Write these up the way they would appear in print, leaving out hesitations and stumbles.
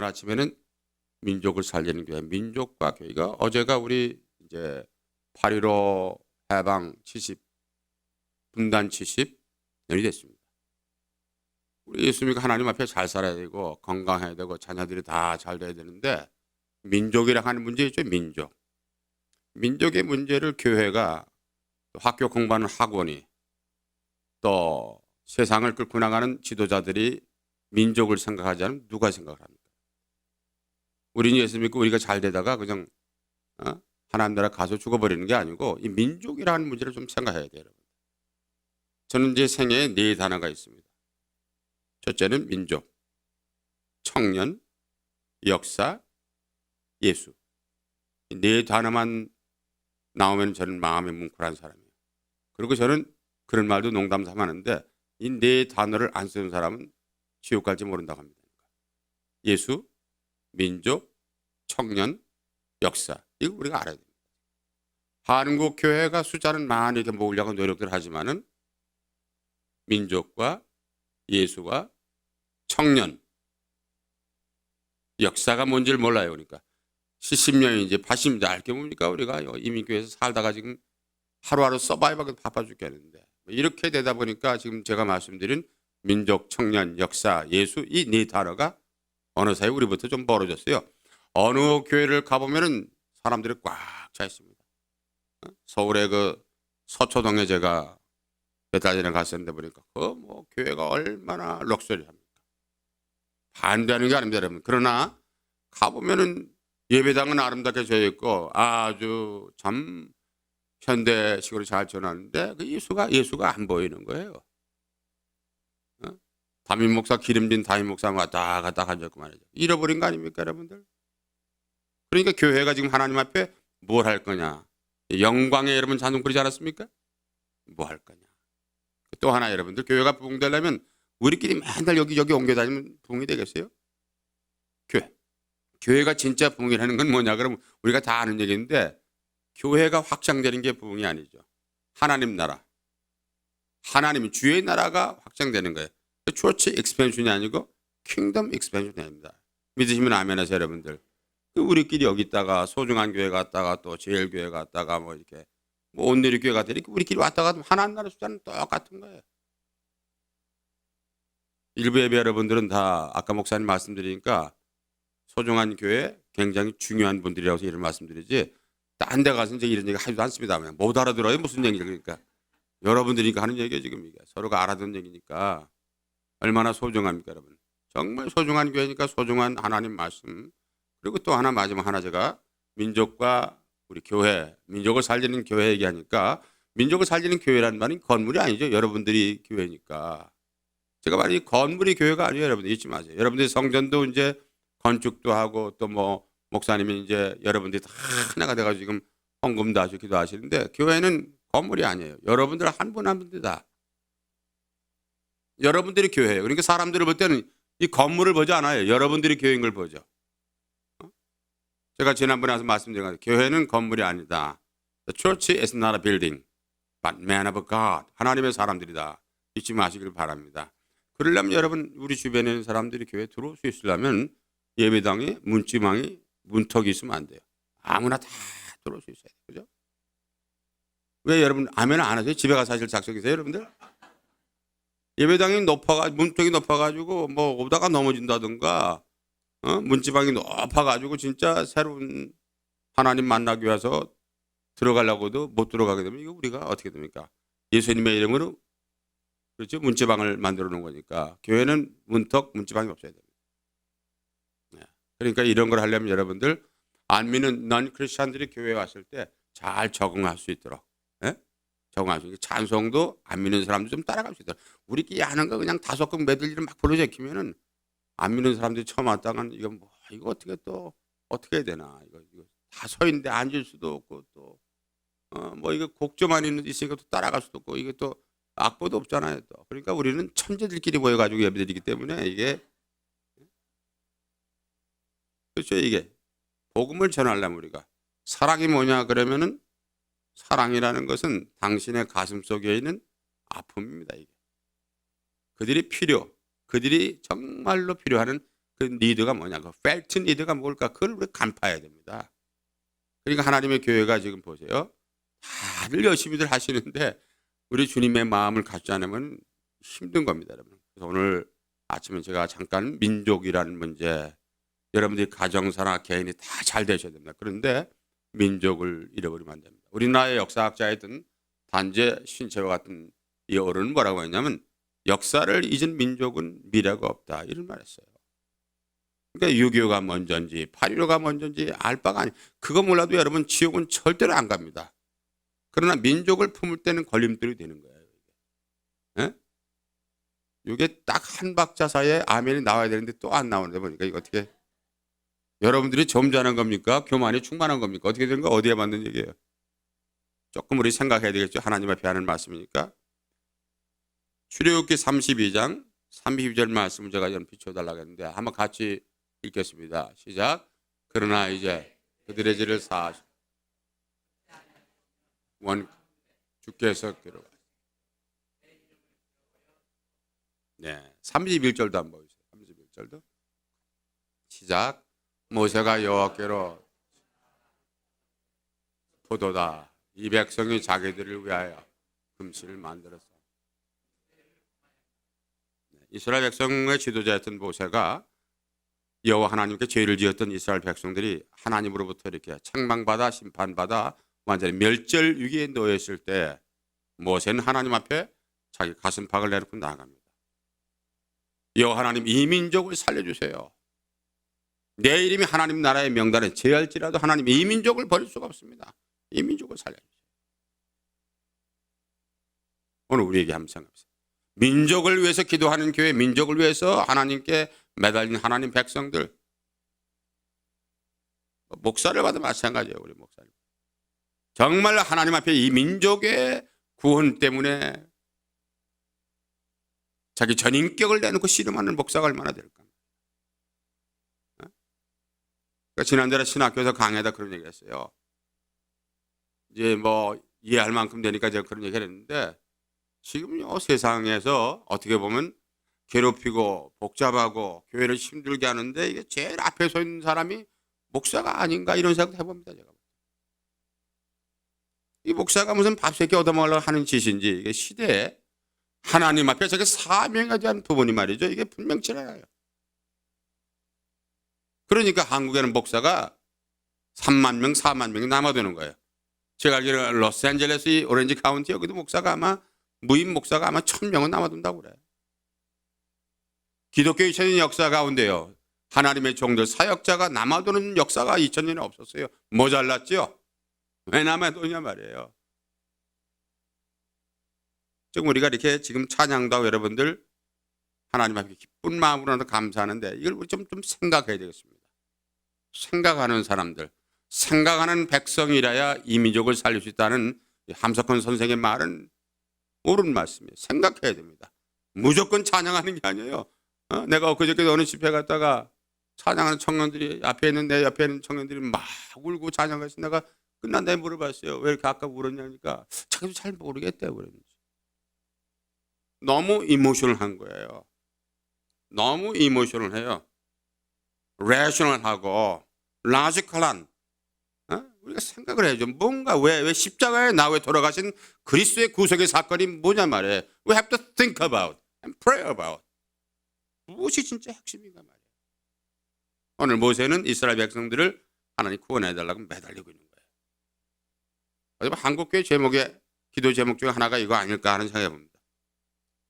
오늘 아침에는 민족을 살리는 교회, 민족과 교회가 어제가 우리 이제 8.15 해방 70, 분단 70년이 됐습니다. 우리 예수님이 하나님 앞에 잘 살아야 되고 건강해야 되고 자녀들이 다 잘 돼야 되는데 민족이라 하는 문제 있죠. 민족의 문제를 교회가 학교 공부하는 학원이 또 세상을 끌고 나가는 지도자들이 민족을 생각하지 않으면 누가 생각을 합니까? 우리는 예수 믿고 우리가 잘 되다가 그냥 하나님 나라 가서 죽어버리는 게 아니고 이 민족이라는 문제를 좀 생각해야 돼요. 여러분. 저는 제 생애에 4단어가 있습니다. 첫째는 민족, 청년, 역사, 예수. 이 4단어만 나오면 저는 마음이 뭉클한 사람이에요. 그리고 저는 그런 말도 농담 삼아 하는데 이 4단어를 안 쓰는 사람은 지옥 갈지 모른다고 합니다. 예수, 민족, 청년, 역사. 이거 우리가 알아야 됩니다. 한국 교회가 숫자는 많이 이렇게 모으려고 노력들 하지만은 민족과 예수와 청년, 역사가 뭔지를 몰라요. 그러니까 70년인지 80년인지 알게 뭡니까? 우리가 이민교회에서 살다가 지금 하루하루 서바이벌하기 바빠 죽겠는데 이렇게 되다 보니까 지금 제가 말씀드린 민족, 청년, 역사, 예수 이 4단어가 어느 사이 우리부터 좀 벌어졌어요. 어느 교회를 가보면은 사람들이 꽉 차 있습니다. 서울의 그 서초동에 제가 몇 달 전에 갔었는데 보니까 그 뭐 교회가 얼마나 럭셔리합니까? 반대하는 게 아닙니다, 여러분. 그러나 가보면은 예배당은 아름답게 되어 있고 아주 참 현대식으로 잘 지어놨는데 그 예수가 안 보이는 거예요. 담임 목사 기름진 담임 목사 왔다 갔다 앉았고 말이죠. 잃어버린 거 아닙니까, 여러분들? 그러니까 교회가 지금 하나님 앞에 뭘 할 거냐? 영광에 여러분 찬송 부르지 않았습니까? 뭐 할 거냐? 또 하나 여러분들 교회가 부흥되려면 우리끼리 맨날 여기 옮겨 다니면 부흥이 되겠어요? 교회가 진짜 부흥이라는 건 뭐냐? 그러면 우리가 다 아는 얘기인데 교회가 확장되는 게 부흥이 아니죠. 하나님 나라, 하나님 주의 나라가 확장되는 거예요. 초치 익스펜션이 아니고 킹덤 익스펜션입니다. 믿으시면 아멘 하세요, 여러분들. 우리끼리 여기 있다가 소중한 교회 갔다가 또 제일교회 갔다가 뭐 이렇게 뭐 온누리 교회 갔다가 이렇게 우리끼리 왔다가 하나님 나라 숫자는 똑같은 거예요. 일부 예배 여러분들은 다 아까 목사님 말씀드리니까 소중한 교회 굉장히 중요한 분들이라고 이런 말씀드리지 딴 데 가서 이제 이런 얘기 하지도 않습니다. 못 알아들어요. 무슨 얘기죠. 그러니까 여러분들이니까 하는 얘기예요. 지금 이게 서로가 알아듣는 얘기니까 얼마나 소중합니까 여러분. 정말 소중한 교회니까 소중한 하나님 말씀. 그리고 또 하나 마지막 하나 제가 민족과 우리 교회, 민족을 살리는 교회 얘기하니까 민족을 살리는 교회라는 말은 건물이 아니죠. 여러분들이 교회니까. 제가 말이 건물이 교회가 아니에요. 여러분들 잊지 마세요. 여러분들이 성전도 이제 건축도 하고 또 뭐 목사님이 이제 여러분들이 다 하나가 돼가지고 지금 헌금도 하시고 기도하시는데 교회는 건물이 아니에요. 여러분들 한 분 한 분들 다. 여러분들이 교회예요. 그러니까 사람들을 볼 때는 이 건물을 보지 않아요. 여러분들이 교회인 걸 보죠. 제가 지난번에 와서 말씀드린 것 같아요. 교회는 건물이 아니다. The church is not a building, but man of God. 하나님의 사람들이다. 잊지 마시길 바랍니다. 그러려면 여러분 우리 주변에 있는 사람들이 교회에 들어올 수 있으려면 예배당에 문지방이 문턱이 있으면 안 돼요. 아무나 다 들어올 수 있어요. 그죠? 왜 여러분 아멘을 안 하세요? 집에 가서 사실 작성이세요 여러분들? 예배당이 문턱이 높아가지고 뭐 오다가 넘어진다든가 문지방이 높아가지고 진짜 새로운 하나님 만나기 위해서 들어가려고도 못 들어가게 되면 이거 우리가 어떻게 됩니까? 예수님의 이름으로 그렇죠? 문지방을 만들어 놓은 거니까 교회는 문지방이 없어야 됩니다. 그러니까 이런 걸 하려면 여러분들 안 믿는 넌 크리스찬들이 교회에 왔을 때 잘 적응할 수 있도록 적응할 수 있도록 찬송도 안 믿는 사람들 좀 따라갈 수 있도록 우리끼리 하는 거 그냥 5곡 메들리를 막 불러제키면은 안 믿는 사람들이 처음 왔다가 이거 어떻게 해야 되나 이거 다 서 있는데 앉을 수도 없고 또 뭐 이거 곡조만 있으니까 또 따라갈 수도 없고 이게 또 악보도 없잖아요 또. 그러니까 우리는 천재들끼리 모여가지고 예배드리기 때문에 이게 그렇죠. 이게 복음을 전하려면 우리가 사랑이 뭐냐 그러면은 사랑이라는 것은 당신의 가슴 속에 있는 아픔입니다. 이게 그들이 정말로 필요하는 그 니드가 뭐냐, 그 펠트 니드가 뭘까, 그걸 우리 간파해야 됩니다. 그러니까 하나님의 교회가 지금 보세요, 다들 열심히들 하시는데 우리 주님의 마음을 갖지 않으면 힘든 겁니다, 여러분. 그래서 오늘 아침에 제가 잠깐 민족이라는 문제, 여러분들이 가정사나 개인이 다 잘 되셔야 됩니다. 그런데 민족을 잃어버리면 안 됩니다. 우리나라의 역사학자이든 단재 신채와 같은 이 어른은 뭐라고 했냐면, 역사를 잊은 민족은 미래가 없다, 이런 말 했어요. 그러니까 6.25가 먼저인지 8.15가 먼저인지 알 바가 아니, 그거 몰라도 여러분 지옥은 절대로 안 갑니다. 그러나 민족을 품을 때는 걸림돌이 되는 거예요. 예? 이게 딱 한 박자 사이에 아멘이 나와야 되는데 또 안 나오는데 보니까 이거 어떻게, 여러분들이 점잖은 겁니까? 교만이 충만한 겁니까? 어떻게 된 거, 어디에 맞는 얘기예요? 조금 우리 생각해야 되겠죠. 하나님 앞에 하는 말씀이니까. 출애굽기 32장 32절 말씀을 제가 좀 비춰달라고 했는데 한번 같이 읽겠습니다. 시작. 그러나 이제 그들의 죄를 사하시고 주께서 기록하시고. 네, 31절도 한번 보세요. 31절도 시작. 모세가 여호와께로 포도다, 이 백성이 자기들을 위하여 금신을 만들었어. 이스라엘 백성의 지도자였던 모세가 여호와 하나님께 죄를 지었던 이스라엘 백성들이 하나님으로부터 이렇게 책망받아 심판받아 완전히 멸절 위기에 놓였을 때 모세는 하나님 앞에 자기 가슴팍을 내놓고 나아갑니다. 여호와 하나님, 이 민족을 살려주세요. 내 이름이 하나님 나라의 명단에 제할지라도 하나님 이 민족을 버릴 수가 없습니다. 이 민족을 살려주세요. 오늘 우리에게 한번 생각해보세요. 민족을 위해서 기도하는 교회, 민족을 위해서 하나님께 매달린 하나님 백성들, 목사를 봐도 마찬가지예요. 우리 목사님 정말 하나님 앞에 이 민족의 구원 때문에 자기 전인격을 내놓고 씨름하는 목사가 얼마나 될까. 그러니까 지난달에 신학교에서 강의하다 그런 얘기 했어요. 이제 뭐 이해할 만큼 되니까 제가 그런 얘기를 했는데, 지금요 세상에서 어떻게 보면 괴롭히고 복잡하고 교회를 힘들게 하는데 이게 제일 앞에 서 있는 사람이 목사가 아닌가, 이런 생각도 해봅니다. 제가 이 목사가 무슨 밥 새끼 얻어먹으려고 하는 짓인지, 이게 시대에 하나님 앞에 자기 사명에 대한 부분이 말이죠, 이게 분명치 않아요. 그러니까 한국에는 목사가 3만 명, 4만 명이 남아도는 거예요. 제가 알기로는 로스앤젤레스 이 오렌지 카운티 여기도 목사가 아마 무임 목사가 아마 1000명은 남아둔다고 그래요. 기독교 2000년 역사 가운데요, 하나님의 종들 사역자가 남아도는 역사가 2000년에 없었어요. 모자랐죠? 왜 남아도냐 말이에요. 지금 우리가 이렇게 지금 찬양도 하고 여러분들 하나님 앞에 기쁜 마음으로 감사하는데, 이걸 우리 좀 생각해야 되겠습니다. 생각하는 사람들, 생각하는 백성이라야 이 민족을 살릴 수 있다는 함석헌 선생의 말은 옳은 말씀이에요. 생각해야 됩니다. 무조건 찬양하는 게 아니에요. 내가 엊그저께 어느 집회 갔다가 찬양하는 청년들이, 앞에 있는 내 옆에 있는 청년들이 막 울고 찬양해서 내가 끝난 다음에 물어봤어요. 왜 이렇게 아까 울었냐니까 자기도 잘 모르겠대요. 그랬는지. 너무 이모셔널한 거예요. 너무 이모셔널해요. 레셔널하고 라지컬한, 우리가 생각을 해야죠. 뭔가 왜 십자가에 나 왜 돌아가신 그리스도의 구속의 사건이 뭐냐 말이에요. We have to think about and pray about. 무엇이 진짜 핵심인가 말이에요. 오늘 모세는 이스라엘 백성들을 하나님 구원해달라고 매달리고 있는 거예요. 한국교회 제목의 기도 제목 중에 하나가 이거 아닐까 하는 생각해 봅니다.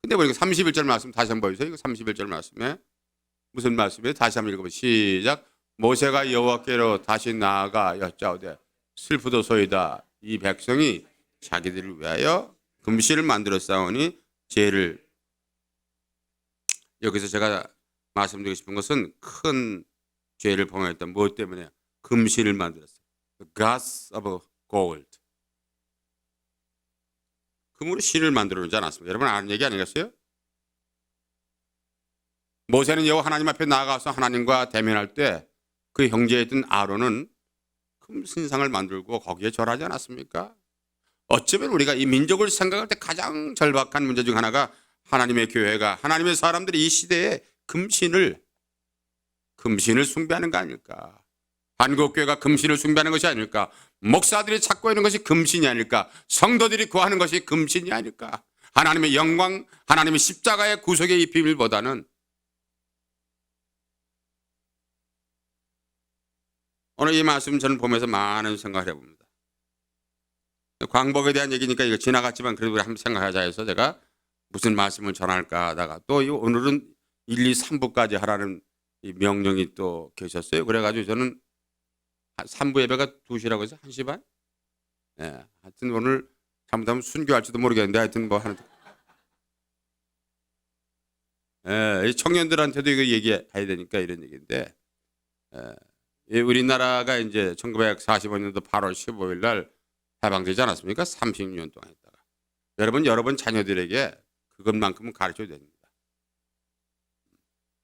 근데 보니까 31절 말씀 다시 한번 보여주세요. 이거 31절 말씀에 무슨 말씀이에요? 다시 한번 읽어보세요. 시작. 모세가 여호와께로 다시 나아가 여짜오되 슬프도소이다, 이 백성이 자기들을 위하여 금신을 만들어 싸우니 죄를. 여기서 제가 말씀드리고 싶은 것은 큰 죄를 범했던 무엇 때문에 금신을 만들었어요. The gods of gold. 금으로 신을 만들어 놓지 않았습니다. 여러분 아는 얘기 아니겠어요? 모세는 여호와 하나님 앞에 나아가서 하나님과 대면할 때 그 형제였던 아론은 금신상을 만들고 거기에 절하지 않았습니까? 어쩌면 우리가 이 민족을 생각할 때 가장 절박한 문제 중 하나가 하나님의 교회가, 하나님의 사람들이 이 시대에 금신을 금신을 숭배하는 거 아닐까? 한국교회가 금신을 숭배하는 것이 아닐까? 목사들이 찾고 있는 것이 금신이 아닐까? 성도들이 구하는 것이 금신이 아닐까? 하나님의 영광, 하나님의 십자가의 구속의 이 비밀보다는 오늘 이 말씀 저는 보면서 많은 생각을 해봅니다. 광복에 대한 얘기니까 이거 지나갔지만 그래도 우리 한번 생각하자 해서 제가 무슨 말씀을 전할까 하다가 또 오늘은 1, 2, 3부까지 하라는 이 명령이 또 계셨어요. 그래가지고 저는 3부 예배가 2시라고 해서 1시 반? 예, 하여튼 오늘 잘못하면 순교할지도 모르겠는데 하여튼 뭐 하는. 예, 이 청년들한테도 이거 얘기해야 되니까 이런 얘기인데, 예, 우리나라가 이제 1945년도 8월 15일 날 해방되지 않았습니까? 36년 동안 했다가. 여러분 자녀들에게 그것만큼은 가르쳐야 됩니다.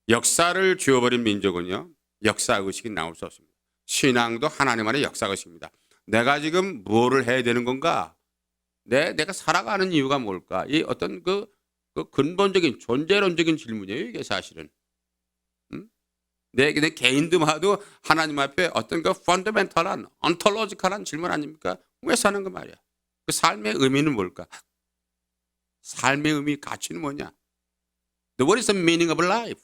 역사를 지워버린 민족은요, 역사의식이 나올 수 없습니다. 신앙도 하나님 안의 역사의식입니다. 내가 지금 뭐를 해야 되는 건가? 내가 살아가는 이유가 뭘까? 이 어떤 그 근본적인 존재론적인 질문이에요, 이게 사실은. 내 개인도마도 하나님 앞에 어떤 그 펀더멘털한, 언톨로지컬한 질문 아닙니까? 왜 사는 거 말이야? 그 삶의 의미는 뭘까? 삶의 의미, 가치는 뭐냐? What is the meaning of life?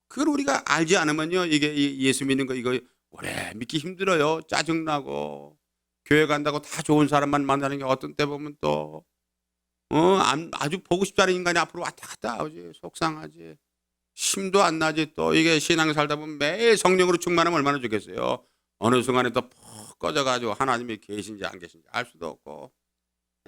그걸 우리가 알지 않으면요, 이게 예수 믿는 거 이거 오래 믿기 힘들어요. 짜증나고 교회 간다고 다 좋은 사람만 만나는 게 어떤 때 보면 또 아주 보고 싶지 않은 인간이 앞으로 왔다 갔다 하지. 속상하지. 힘도 안 나지. 또 이게 신앙 살다 보면 매일 성령으로 충만하면 얼마나 좋겠어요. 어느 순간에 또 푹 꺼져가지고 하나님이 계신지 안 계신지 알 수도 없고,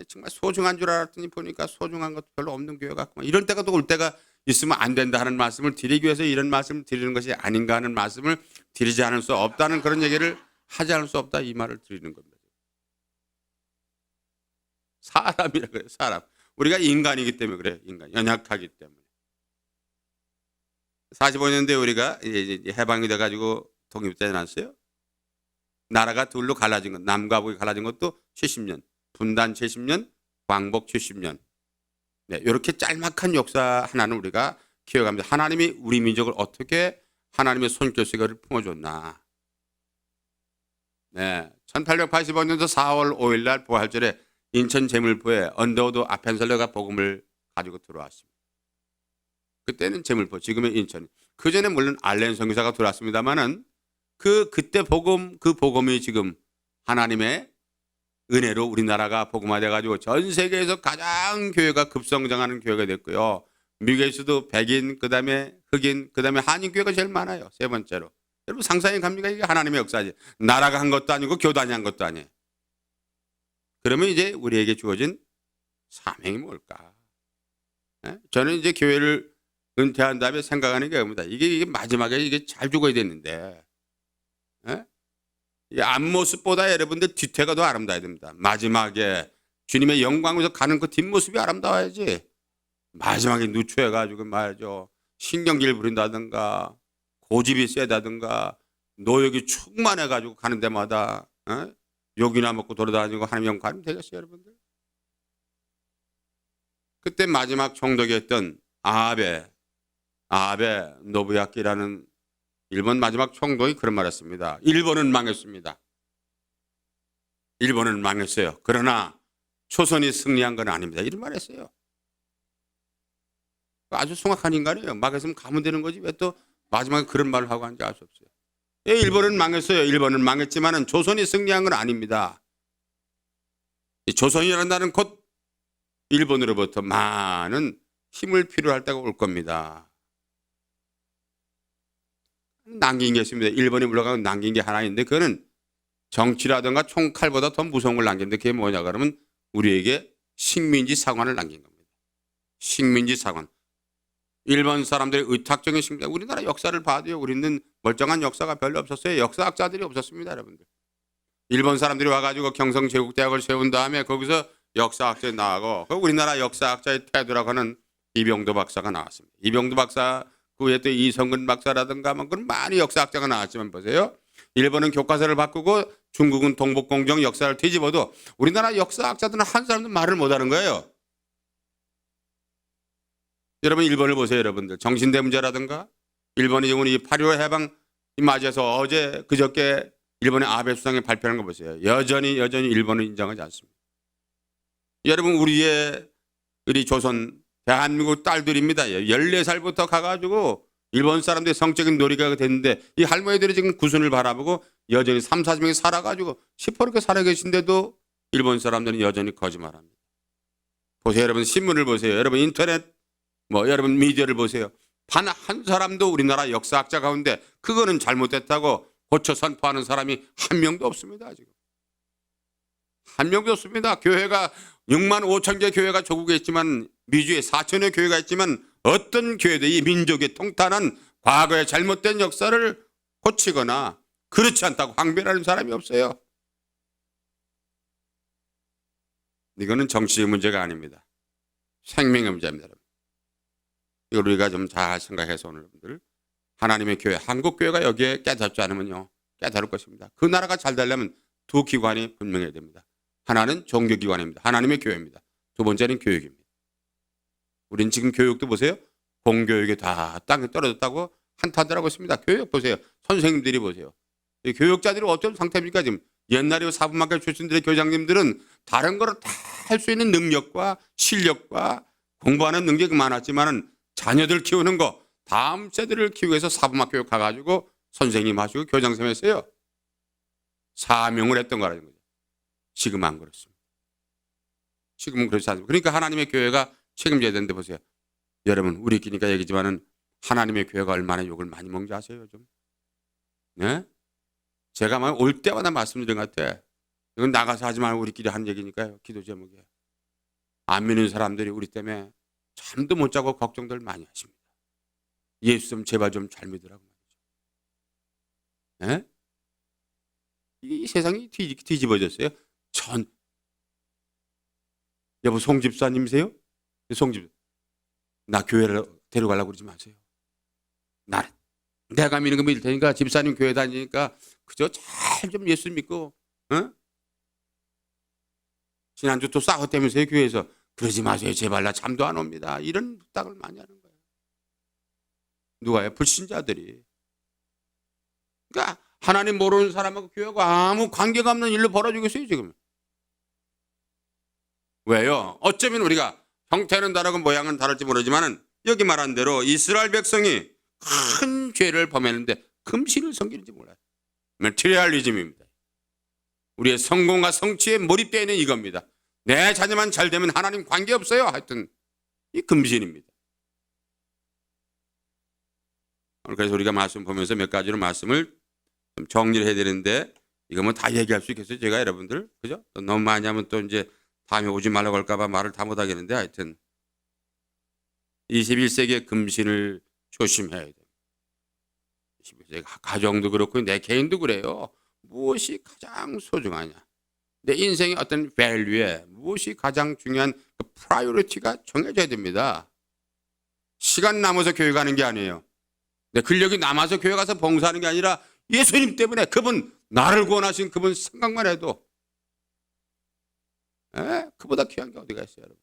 정말 소중한 줄 알았더니 보니까 소중한 것도 별로 없는 교회 같고, 이런 때가 또 올 때가 있으면 안 된다 하는 말씀을 드리기 위해서 이런 말씀을 드리는 것이 아닌가 하는 말씀을 드리지 않을 수 없다는 그런 얘기를 하지 않을 수 없다, 이 말을 드리는 겁니다. 사람이라 그래요. 사람. 우리가 인간이기 때문에 그래요. 인간. 연약하기 때문에. 45년대 우리가 이제 해방이 돼가지고 독립되지 않았어요? 나라가 둘로 갈라진 것, 남과 북이 갈라진 것도 70년, 분단 70년, 광복 70년. 네, 이렇게 짤막한 역사 하나는 우리가 기억합니다. 하나님이 우리 민족을 어떻게 하나님의 손길 속에 품어줬나. 네, 1885년도 4월 5일 날 부활절에 인천 제물포에 언더우드 아펜셀러가 복음을 가지고 들어왔습니다. 그때는 제물포, 지금의 인천. 그 전에 물론 알렌 선교사가 들어왔습니다만은 그때 복음, 그 복음이 지금 하나님의 은혜로 우리나라가 복음화돼 가지고 전 세계에서 가장 교회가 급성장하는 교회가 됐고요. 미국에서도 백인, 그다음에 흑인, 그다음에 한인 교회가 제일 많아요. 세 번째로. 여러분 상상이 갑니까? 이게 하나님의 역사지. 나라가 한 것도 아니고 교단이 한 것도 아니에요. 그러면 이제 우리에게 주어진 사명이 뭘까? 저는 이제 교회를 은퇴한 다음에 생각하는 게 겁니다. 이게 마지막에 이게 잘 죽어야 되는데, 이 앞모습보다 여러분들 뒤태가 더 아름다워야 됩니다. 마지막에 주님의 영광에서 가는 그 뒷모습이 아름다워야지. 마지막에 누추해가지고 말이죠. 신경질 부린다든가, 고집이 세다든가, 노역이 충만해가지고 가는 데마다 욕이나 먹고 돌아다니고 하나님 영광 되겠어요, 여러분들? 그때 마지막 총독이었던 아베 노부야키라는 일본 마지막 총독이 그런 말을 했습니다. 일본은 망했습니다. 일본은 망했어요. 그러나 조선이 승리한 건 아닙니다. 이런 말을 했어요. 아주 숭악한 인간이에요. 망했으면 가면 되는 거지 왜 또 마지막에 그런 말을 하고 하는지 알 수 없어요. 일본은 망했어요. 일본은 망했지만 조선이 승리한 건 아닙니다. 조선이라는 나라는 곧 일본으로부터 많은 힘을 필요할 때가 올 겁니다. 남긴 게 있습니다. 일본이 물러가면 남긴 게 하나 있는데 그거는 정치라든가 총칼보다 더 무서운 걸 남겼는데 그게 뭐냐 그러면 우리에게 식민지 사관을 남긴 겁니다. 식민지 사관. 일본 사람들의 의탁적인 식민지. 우리나라 역사를 봐도요. 우리는 멀쩡한 역사가 별로 없었어요. 역사학자들이 없었습니다. 여러분들. 일본 사람들이 와가지고 경성제국대학을 세운 다음에 거기서 역사학자에 나가고 우리나라 역사학자의 태도라고 하는 이병도 박사가 나왔습니다. 이병도 박사 그 후에 또 이성근 박사라든가 그런 많이 역사학자가 나왔지만 보세요. 일본은 교과서를 바꾸고 중국은 동북공정 역사를 뒤집어도 우리나라 역사학자들은 한 사람도 말을 못하는 거예요. 여러분 일본을 보세요. 여러분들 정신대 문제라든가 일본이 지금 이 8.15 해방 맞이해서 어제 그저께 일본의 아베 수상이 발표한 거 보세요. 여전히 일본을 인정하지 않습니다. 여러분 우리 조선 대한민국 딸들입니다. 14살부터 가가지고 일본 사람들이 성적인 놀이가 됐는데 이 할머니들이 지금 구순을 바라보고 여전히 3, 40명이 살아가지고 시퍼렇게 살아계신데도 일본 사람들은 여전히 거짓말합니다. 보세요. 여러분 신문을 보세요. 여러분 인터넷 여러분 미디어를 보세요. 단 한 사람도 우리나라 역사학자 가운데 그거는 잘못됐다고 고쳐 선포하는 사람이 한 명도 없습니다. 지금 한 명도 없습니다. 교회가 6만 5천 개 교회가 조국에 있지만 미주에 4천여 교회가 있지만 어떤 교회도 이 민족의 통탄한 과거의 잘못된 역사를 고치거나 그렇지 않다고 항변하는 사람이 없어요. 이거는 정치의 문제가 아닙니다. 생명의 문제입니다. 이걸 우리가 좀 잘 생각해서 오늘들 하나님의 교회, 한국교회가 여기에 깨닫지 않으면요 깨달을 것입니다. 그 나라가 잘 되려면 두 기관이 분명해야 됩니다. 하나는 종교기관입니다. 하나님의 교회입니다. 두 번째는 교육입니다. 우린 지금 교육도 보세요. 공교육이 다 땅에 떨어졌다고 한탄하고 있습니다. 교육 보세요. 선생님들이 보세요. 교육자들이 어떤 상태입니까? 지금 옛날에 사범학교 출신들의 교장님들은 다른 거를 다 할 수 있는 능력과 실력과 공부하는 능력이 많았지만은 자녀들 키우는 거 다음 세대를 키우기 위해서 사범학교 가가지고 선생님 하시고 교장선생 했어요. 사명을 했던 거라는 거죠. 지금 안 그렇습니다. 지금은 그렇지 않습니다. 그러니까 하나님의 교회가 책임져야 되는데 보세요. 여러분 우리끼리니까 얘기지만은 하나님의 교회가 얼마나 욕을 많이 먹는지 아세요 요즘? 네? 제가 올 때마다 말씀드린 것 같아. 이건 나가서 하지 말고 우리끼리 하는 얘기니까요. 기도 제목이에요. 안 믿는 사람들이 우리 때문에 잠도 못 자고 걱정들 많이 하십니다. 예수 좀 제발 좀 잘 믿으라고 말이죠. 네? 이 세상이 뒤집어졌어요. 여보 송 집사님이세요? 송집 나 교회를 데려가려고 그러지 마세요. 내가 믿는 거 믿을 테니까 집사님 교회 다니니까 그저 잘 좀 예수 믿고 지난주 또 싸웠다면서요 교회에서. 그러지 마세요. 제발 나 잠도 안 옵니다. 이런 부탁을 많이 하는 거예요. 누가요? 불신자들이. 그러니까 하나님 모르는 사람하고 교회하고 아무 관계가 없는 일로 벌어지고 있어요 지금. 왜요? 어쩌면 우리가 형태는 다르고 모양은 다를지 모르지만은 여기 말한 대로 이스라엘 백성이 큰 죄를 범했는데 금신을 섬기는지 몰라요. 매트리얼리즘입니다. 우리의 성공과 성취에 몰입되어 있는 이겁니다. 내 자녀만 잘 되면 하나님 관계없어요. 하여튼 이 금신입니다. 그래서 우리가 말씀 보면서 몇 가지로 말씀을 좀 정리를 해야 되는데 이거 뭐 다 얘기할 수 있겠어요? 제가 여러분들 그죠? 너무 많이 하면 또 이제 다음에 오지 말라고 할까 봐 말을 다 못하겠는데 하여튼 21세기의 금신을 조심해야 돼요. 21세기 가정도 그렇고 내 개인도 그래요. 무엇이 가장 소중하냐. 내 인생의 어떤 밸류에 무엇이 가장 중요한 그 프라이어리티가 정해져야 됩니다. 시간 남아서 교회 가는 게 아니에요. 내 근력이 남아서 교회 가서 봉사하는 게 아니라 예수님 때문에 그분 나를 구원하신 그분 생각만 해도 그보다 귀한 게 어디가 있어요. 여러분.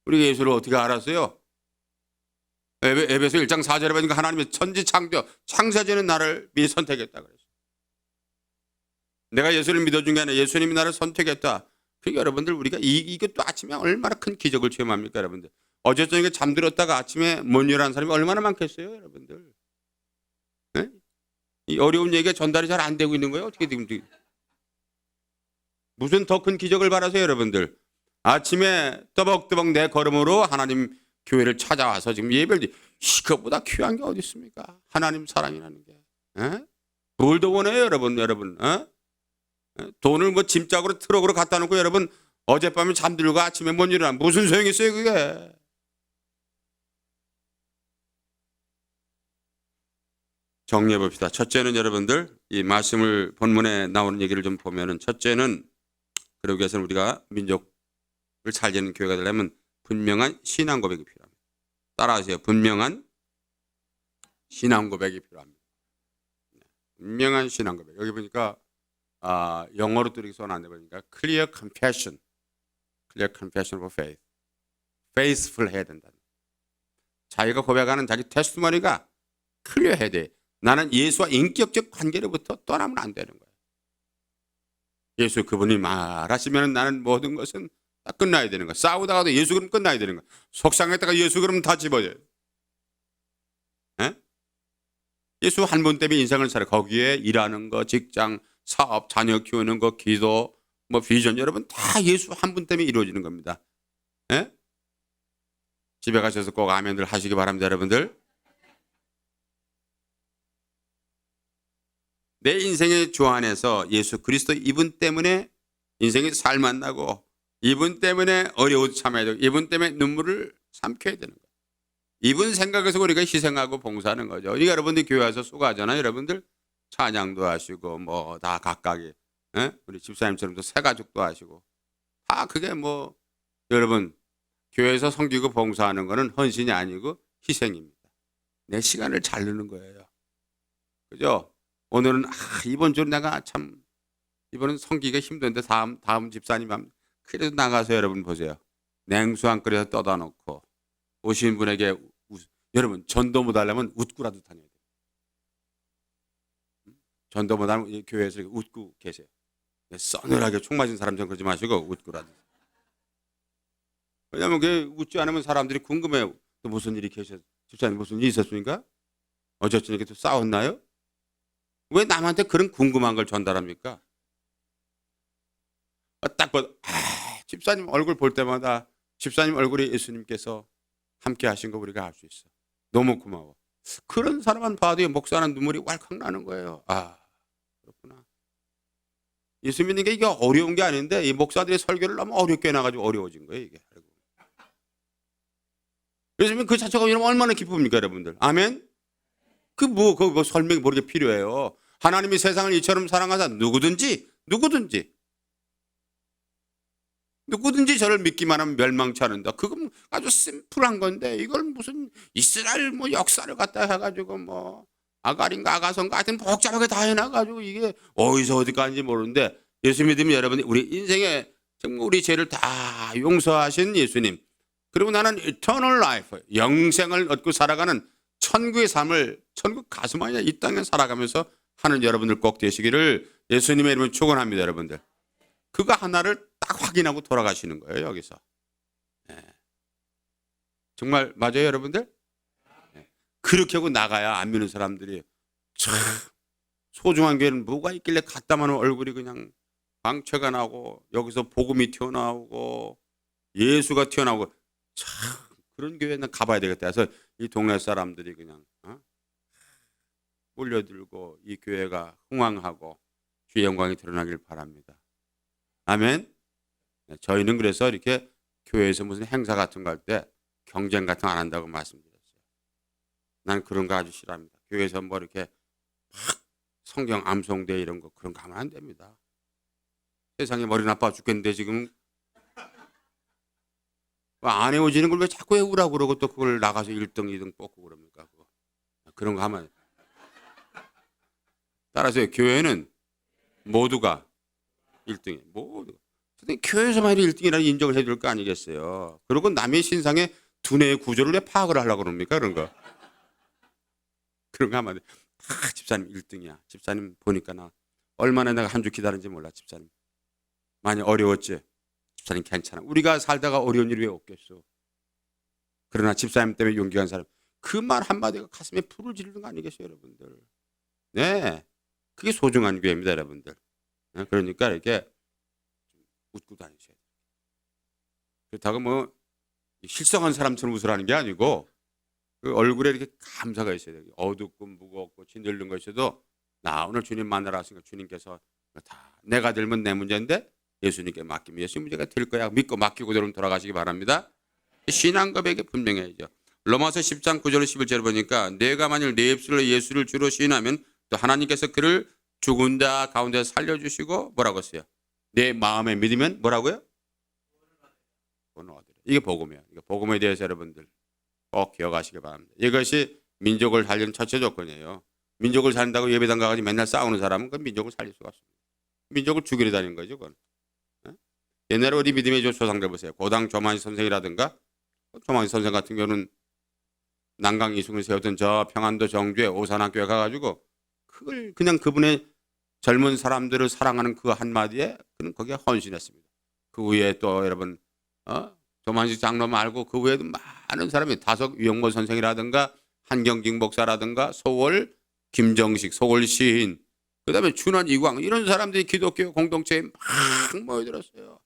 우리가 예수를 어떻게 알았어요? 에베소 1장 4절에 보니까 하나님의 천지 창세전에 나를 미리 선택했다 그랬어요. 내가 예수를 믿어준 게 아니라 예수님이 나를 선택했다. 그러니까 여러분들 우리가 이것도 아침에 얼마나 큰 기적을 체험합니까 여러분들. 어제 저녁에 잠들었다가 아침에 못 일어나는 사람이 얼마나 많겠어요 여러분들. 네? 이 어려운 얘기가 전달이 잘 안 되고 있는 거예요. 어떻게 지금 무슨 더 큰 기적을 바라세요 여러분들. 아침에 떠벅떠벅 내 걸음으로 하나님 교회를 찾아와서 지금 예배를 이것보다 귀한 게 어디 있습니까? 하나님 사랑이라는 게. 뭘 더 원해요 여러분. 돈을 뭐 짐짝으로 트럭으로 갖다 놓고 여러분 어젯밤에 잠들고 아침에 못 일어나 무슨 소용이 있어요 그게. 정리해 봅시다. 첫째는 여러분들 이 말씀을 본문에 나오는 얘기를 좀 보면은 첫째는 그러기 위해서는 우리가 민족을 살리는 교회가 되려면 분명한 신앙 고백이 필요합니다. 따라하세요. 분명한 신앙 고백이 필요합니다. 분명한 신앙 고백. 여기 보니까 영어로 또 이렇게 써는 안 돼 보니까 clear confession of faith. faithful 해야 된다. 자기가 고백하는 자기 테스트머니가 클리어해야 돼. 나는 예수와 인격적 관계로부터 떠나면 안 되는 거예요. 예수 그분이 말하시면 나는 모든 것은 다 끝나야 되는 거야. 싸우다가도 예수 그러면 끝나야 되는 거야. 속상했다가 예수 그러면 다 집어져요. 에? 예수 한 분 때문에 인생을 살아. 거기에 일하는 거, 직장, 사업, 자녀 키우는 거, 기도, 뭐 비전, 여러분 다 예수 한 분 때문에 이루어지는 겁니다. 에? 집에 가셔서 꼭 아멘들 하시기 바랍니다, 여러분들. 내 인생의 주 안에서 예수 그리스도 이분 때문에 인생이 살 만나고, 이분 때문에 어려움 참아야 되고, 이분 때문에 눈물을 삼켜야 되는 거예요. 이분 생각에서 우리가 희생하고 봉사하는 거죠. 그러니까 여러분들 교회 와서 수고하잖아요. 여러분들 찬양도 하시고 뭐 다 각각이, 에? 우리 집사님처럼도 새 가족도 하시고 다 그게 뭐 여러분 교회에서 섬기고 봉사하는 거는 헌신이 아니고 희생입니다. 내 시간을 잘 넣는 거예요. 그죠? 오늘은 이번 주는 내가 참 이번은 섬기기가 힘든데 다음 집사님 하면 그래도 나가서 여러분 보세요. 냉수 한 그릇 떠다 놓고 오신 분에게 여러분 전도 못 하려면 웃고라도 다녀야 돼요. 전도 못 하면 교회에서 웃고 계세요. 서늘하게 총 맞은 사람처럼 그러지 마시고 웃고라도. 왜냐하면 웃지 않으면 사람들이 궁금해요. 또 무슨 일이 집사님 무슨 일이 있었습니까? 어제 저녁에 또 싸웠나요? 왜 남한테 그런 궁금한 걸 전달합니까? 딱 집사님 얼굴 볼 때마다 집사님 얼굴에 예수님께서 함께 하신 거 우리가 알 수 있어. 너무 고마워. 그런 사람만 봐도 목사는 눈물이 왈칵 나는 거예요. 그렇구나. 예수 믿는 게 이게 어려운 게 아닌데 이 목사들의 설교를 너무 어렵게 해놔가지고 어려워진 거예요 이게. 그래서 그 자체가 얼마나 기쁩니까 여러분들. 아멘. 그 설명이 모르게 필요해요. 하나님이 세상을 이처럼 사랑하사 누구든지 저를 믿기만 하면 멸망치 않는다. 그건 아주 심플한 건데 이걸 무슨 이스라엘 뭐 역사를 갖다 해가지고 뭐 아가린가 아가선가 하여튼 복잡하게 다 해놔가지고 이게 어디서 어디까지 모르는데, 예수 믿으면 여러분이 우리 인생에 정말 우리 죄를 다 용서하신 예수님, 그리고 나는 eternal life 영생을 얻고 살아가는 천국의 삶을 천국 가슴 아니라 이 땅에 살아가면서 하는 여러분들 꼭 되시기를 예수님의 이름으로 축원합니다. 여러분들 그거 하나를 딱 확인하고 돌아가시는 거예요 여기서. 정말 맞아요 여러분들? 그렇게 하고 나가야 안 믿는 사람들이 참 소중한 교회는 뭐가 있길래 갖다만 얼굴이 그냥 광채가 나고 여기서 복음이 튀어나오고 예수가 튀어나오고 참 그런 교회는 가봐야 되겠다 해서 이 동네 사람들이 그냥 몰려들고 이 교회가 흥왕하고 주의 영광이 드러나길 바랍니다. 아멘. 저희는 그래서 이렇게 교회에서 무슨 행사 같은 거 할 때 경쟁 같은 거 안 한다고 말씀드렸어요. 난 그런 거 아주 싫어합니다. 교회에서 뭐 이렇게 막 성경 암송대 이런 거 그런 거 하면 안 됩니다. 세상에 머리 나빠 죽겠는데 지금 안 해오지는 걸 왜 자꾸 해오라고 그러고 또 그걸 나가서 1등 2등 뽑고 그럽니까? 그런 거 하면 따라서 교회는 모두가 1등이에요. 모두. 교회에서만 1등이라는 인정을 해줄 거 아니겠어요. 그리고 남의 신상의 두뇌의 구조를 왜 파악을 하려고 그럽니까? 그런 거. 그런 거 하면 안 돼. 집사님 1등이야. 집사님 보니까 나 얼마나 내가 한 주 기다린지 몰라. 집사님 많이 어려웠지? 집사님 괜찮아. 우리가 살다가 어려운 일이 왜 없겠어. 그러나 집사님 때문에 용기가 간 사람 그 말 한마디가 가슴에 불을 지르는 거 아니겠어요 여러분들. 네, 그게 소중한 교회입니다 여러분들. 그러니까 이렇게 웃고 다니셔야 돼요. 그렇다고 뭐 실성한 사람처럼 웃으라는 게 아니고 그 얼굴에 이렇게 감사가 있어야 돼요. 어둡고 무겁고 짓눌린 거 있어도 나 오늘 주님 만나러 왔으니까 주님께서 다 내가 들면 내 문제인데 예수님께 맡기면 예수 문제가 될 거야. 믿고 맡기고 돌아가시기 바랍니다. 신앙 고백이 분명해야죠. 로마서 10장 9절 11절을 보니까 내가 만일 내 입술로 예수를 주로 시인하면 또 하나님께서 그를 죽은 자 가운데 살려주시고 뭐라고 했어요? 내 마음에 믿으면 뭐라고요? 이게 복음이에요. 이게 복음에 대해서 여러분들 꼭 기억하시기 바랍니다. 이것이 민족을 살리는 첫째 조건이에요. 민족을 살린다고 예배당 가가지고 맨날 싸우는 사람은 그 민족을 살릴 수가 없습니다. 민족을 죽이려 다니는 거죠. 그건. 옛날에 우리 믿음의 조상들 보세요. 고당 조만시 선생이라든가 조만시 선생 같은 경우는 난강 이승을 세웠던 저 평안도 정주에 오산학교에 가가지고 그걸 그냥 그분의 젊은 사람들을 사랑하는 그 한마디에 그는 거기에 헌신했습니다. 그 후에 또 여러분 조만식 장로 말고 그 후에도 많은 사람이 다석 유영모 선생이라든가 한경직 목사라든가 소월 김정식 소월 시인 그다음에 준원 이광 이런 사람들이 기독교 공동체에 막 모여들었어요.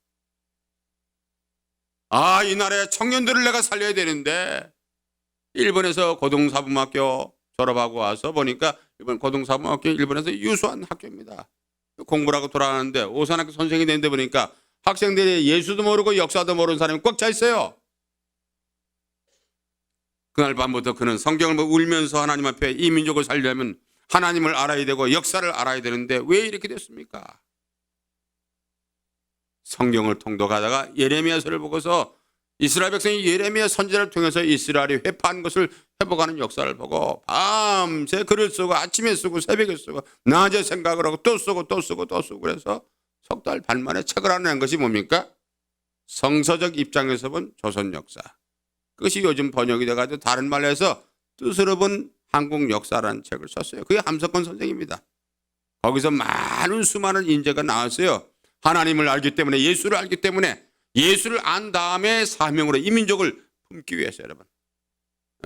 이 나라의 청년들을 내가 살려야 되는데 일본에서 고등사범학교 졸업하고 와서 보니까 일본 고등사범학교 일본에서 유수한 학교입니다. 공부를 하고 돌아가는데 오산학교 선생이 되는데 보니까 학생들이 예수도 모르고 역사도 모르는 사람이 꽉 차 있어요. 그날 밤부터 그는 성경을 울면서 하나님 앞에 이 민족을 살려면 하나님을 알아야 되고 역사를 알아야 되는데 왜 이렇게 됐습니까? 성경을 통독하다가 예레미야서를 보고서 이스라엘 백성이 예레미야 선지자를 통해서 이스라엘이 회파한 것을 회복하는 역사를 보고 밤새 글을 쓰고 아침에 쓰고 새벽에 쓰고 낮에 생각을 하고 또 쓰고 또 쓰고 또 쓰고 그래서 석 달 반 만에 책을 하나 낸 것이 뭡니까? 성서적 입장에서 본 조선 역사. 그것이 요즘 번역이 돼가지고 다른 말로 해서 뜻으로 본 한국 역사라는 책을 썼어요. 그게 함석헌 선생입니다. 거기서 많은 수많은 인재가 나왔어요. 하나님을 알기 때문에 예수를 알기 때문에 예수를 안 다음에 사명으로 이 민족을 품기 위해서 여러분.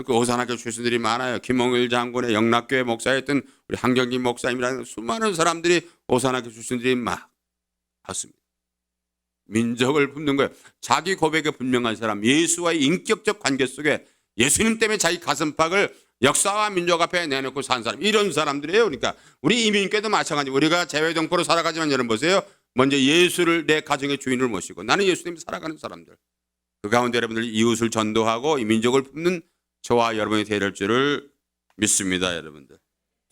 그 오산학교 출신들이 많아요. 김홍일 장군의 영락교회 목사였던 우리 한경진 목사님이라는 수많은 사람들이 오산학교 출신들이 막 왔습니다. 민족을 품는 거예요. 자기 고백에 분명한 사람, 예수와의 인격적 관계 속에 예수님 때문에 자기 가슴팍을 역사와 민족 앞에 내놓고 산 사람, 이런 사람들이에요. 그러니까 우리 이민교도 마찬가지. 우리가 재외동포로 살아가지만 여러분 보세요. 먼저 예수를 내 가정의 주인을 모시고 나는 예수 때문에 살아가는 사람들. 그 가운데 여러분들 이웃을 전도하고 이 민족을 품는 저와 여러분이 되야 줄을 믿습니다. 여러분들.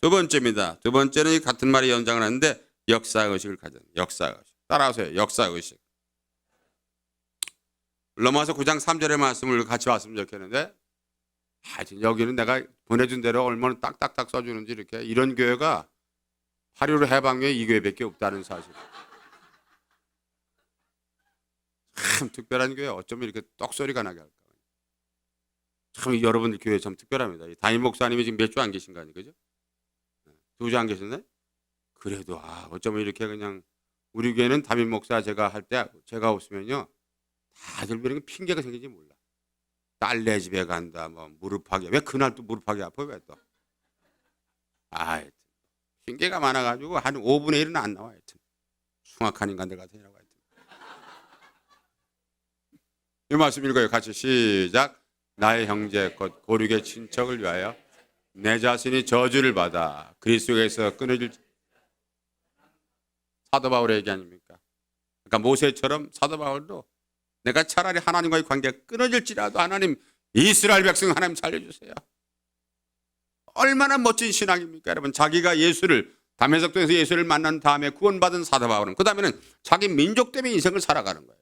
두 번째입니다. 두 번째는 같은 말이 연장을 하는데 역사의식을 가진 역사의식. 따라하세요. 역사의식. 로마서 9장 3절의 말씀을 같이 왔으면 좋겠는데 여기는 내가 보내준 대로 얼마나 딱딱딱 써주는지 이렇게 이런 교회가 8.15 해방교회 이 교회밖에 없다는 사실. 참 특별한 교회 어쩌면 이렇게 떡소리가 나게 할까. 참 여러분들 교회 참 특별합니다. 담임 목사님이 지금 몇 주 안 계신 거 아니에요? 그죠? 2주 안 계셨네? 그래도 어쩌면 이렇게 그냥 우리 교회는 담임 목사 제가 할 때 제가 없으면요 다들 왜 이렇게 핑계가 생긴지 몰라. 딸네 집에 간다 뭐 무릎하게 왜 그날 또 무릎하게 아파요 왜 또? 핑계가 많아가지고 한 5분의 1은 안 나와. 하여튼 숭악한 인간들 같으라고 하여튼. 이 말씀 읽어요. 같이 시작. 나의 형제 곧 고륙의 친척을 위하여 내 자신이 저주를 받아 그리스도에서 끊어질 사도 바울의 얘기 아닙니까? 그러니까 모세처럼 사도 바울도 내가 차라리 하나님과의 관계가 끊어질지라도 하나님 이스라엘 백성 하나님 살려주세요. 얼마나 멋진 신앙입니까 여러분. 자기가 예수를 다메섹도에서 예수를 만난 다음에 구원받은 사도 바울은 그 다음에는 자기 민족 때문에 인생을 살아가는 거예요.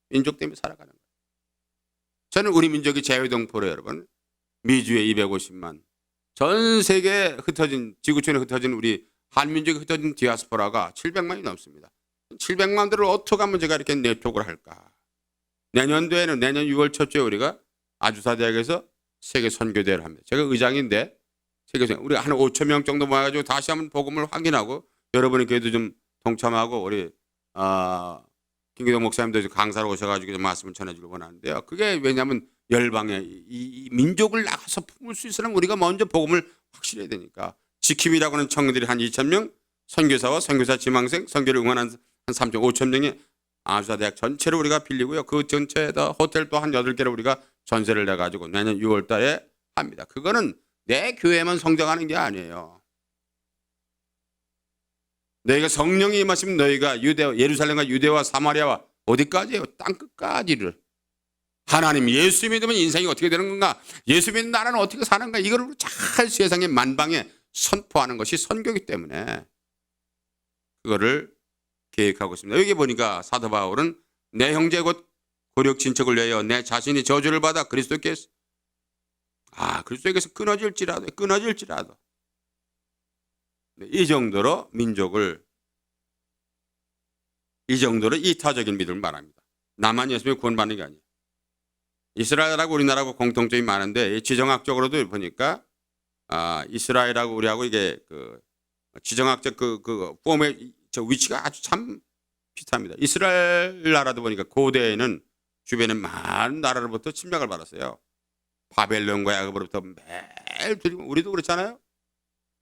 민족 때문에 살아가는 거예요. 저는 우리 민족이 재외동포로 여러분 미주에 250만 전 세계에 흩어진 지구촌에 흩어진 우리 한민족이 흩어진 디아스포라가 700만이 넘습니다. 700만들을 어떻게 하면 제가 이렇게 네트워크를 할까. 내년도에는 내년 6월 첫 주에 우리가 아주사대학에서 세계 선교대회를 합니다. 제가 의장인데 세계 우리 한 5천 명 정도 모여가지고 다시 한번 복음을 확인하고 여러분의 교회도 좀 동참하고 우리 김기동 목사님도 강사로 오셔가지고 말씀을 전해주길 원하는데요. 그게 왜냐하면 열방에 이 민족을 나가서 품을 수 있으려면 우리가 먼저 복음을 확실해야 되니까. 지킴이라고 하는 청년들이 한 2천 명, 선교사와 선교사 지망생, 선교를 응원한 한 3천 5천 명이 아주사대학 전체를 우리가 빌리고요. 그 전체에다 호텔도 한 8개를 우리가 전세를 내가지고 내년 6월 달에 합니다. 그거는 내 교회만 성장하는 게 아니에요. 너희가 성령이 임하시면 너희가 예루살렘과 유대와 사마리아와 어디까지예요? 땅끝까지를. 하나님 예수 믿으면 인생이 어떻게 되는 건가? 예수 믿는 나라는 어떻게 사는가? 이거를 잘 세상에 만방에 선포하는 것이 선교이기 때문에 그거를 계획하고 있습니다. 여기 보니까 사도 바울은 내 형제 곧 고륙 친척을 위하여 내 자신이 저주를 받아 그리스도께서 끊어질지라도 이 정도로 민족을 이 정도로 이타적인 믿음을 말합니다. 나만 예수 믿고 구원받는 게 아니에요. 이스라엘하고 우리나라하고 공통점이 많은데 지정학적으로도 보니까 이스라엘하고 우리하고 이게 그 지정학적 그 폼의 저 위치가 아주 참 비슷합니다. 이스라엘 나라도 보니까 고대에는 주변에 많은 나라로부터 침략을 받았어요. 바벨론과 야곱으로부터 매일 들리고 우리도 그렇잖아요.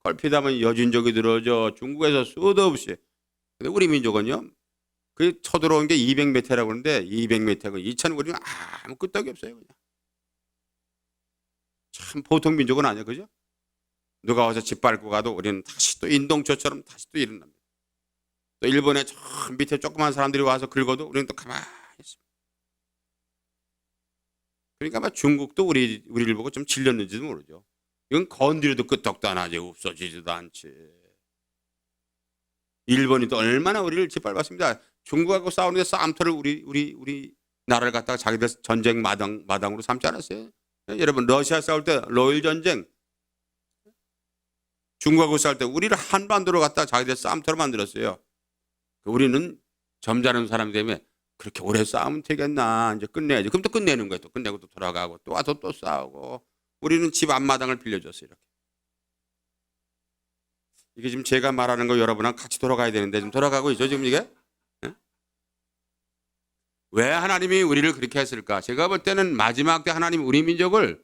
걸핏하면 여진족이 들어오죠. 중국에서 수도 없이. 근데 우리 민족은요. 그 쳐들어온 게 200m라고 그러는데 200m고 2,000 우리는 아무 끄떡이 없어요. 그냥. 참 보통 민족은 아니에요. 그죠? 누가 와서 짓밟고 가도 우리는 다시 또 인동초처럼 다시 또 일어납니다. 또 일본에 저 밑에 조그만 사람들이 와서 긁어도 우리는 또 가만히 있습니다. 그러니까 아마 중국도 우리를 보고 좀 질렸는지도 모르죠. 이건 건드려도 끄떡도 안 하지 없어지지도 않지. 일본이 또 얼마나 우리를 짓밟았습니다. 중국하고 싸우는데 싸움터를 우리 나라를 갖다가 자기들 전쟁 마당으로 삼지 않았어요. 여러분 러시아 싸울 때 러일 전쟁, 중국하고 싸울 때 우리를 한반도로 갖다가 자기들 싸움터로 만들었어요. 우리는 점잖은 사람 때문에 그렇게 오래 싸우면 되겠나 이제 끝내야지. 그럼 또 끝내는 거예요. 또 끝내고 또 돌아가고 또 와서 또 싸우고 우리는 집 앞마당을 빌려줬어요. 이렇게. 이게 지금 제가 말하는 거 여러분랑 같이 돌아가야 되는데 지금 돌아가고 있죠 지금 이게? 네? 왜 하나님이 우리를 그렇게 했을까? 제가 볼 때는 마지막 때 하나님 우리 민족을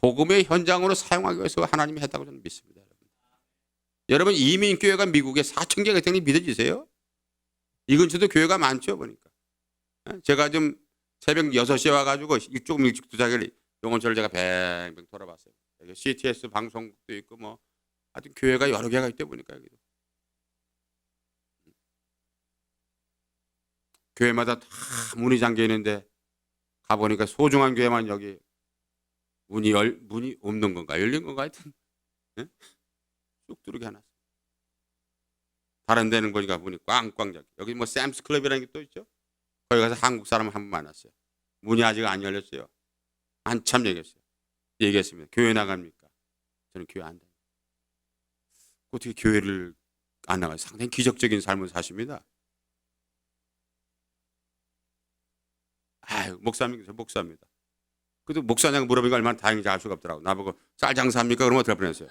복음의 현장으로 사용하기 위해서 하나님이 했다고 저는 믿습니다. 여러분 이민교회가 미국에 4,000개가 있다니 믿어지세요? 이 근처도 교회가 많죠 보니까. 제가 좀 새벽 6시에 와가지고 조금 일찍 도착을 용원처를 제가 뱅뱅 돌아봤어요. CTS 방송국도 있고 뭐 하여튼 교회가 여러 개가 있다 보니까 여기도. 교회마다 다 문이 잠겨 있는데 가보니까 소중한 교회만 여기 문이 없는 건가 열린 건가 하여튼 네? 쑥 들어오게 해놨어요. 다른 데는 보니까 문이 꽝꽝 잠겨. 여기 뭐 샘스 클럽이라는 게 또 있죠. 거기 가서 한국 사람 한 분 만났어요. 문이 아직 안 열렸어요. 한참 얘기했습니다. 교회 나갑니까? 저는 교회 안 다녀요. 어떻게 교회를 안 나가요? 상당히 기적적인 삶을 사십니다. 아유, 목사입니다. 목사입니다. 그래도 목사냐고 물어보니까 얼마나 다행인지 알 수가 없더라고. 나보고 쌀 장사합니까? 그러면 어떻게 뻔했어요.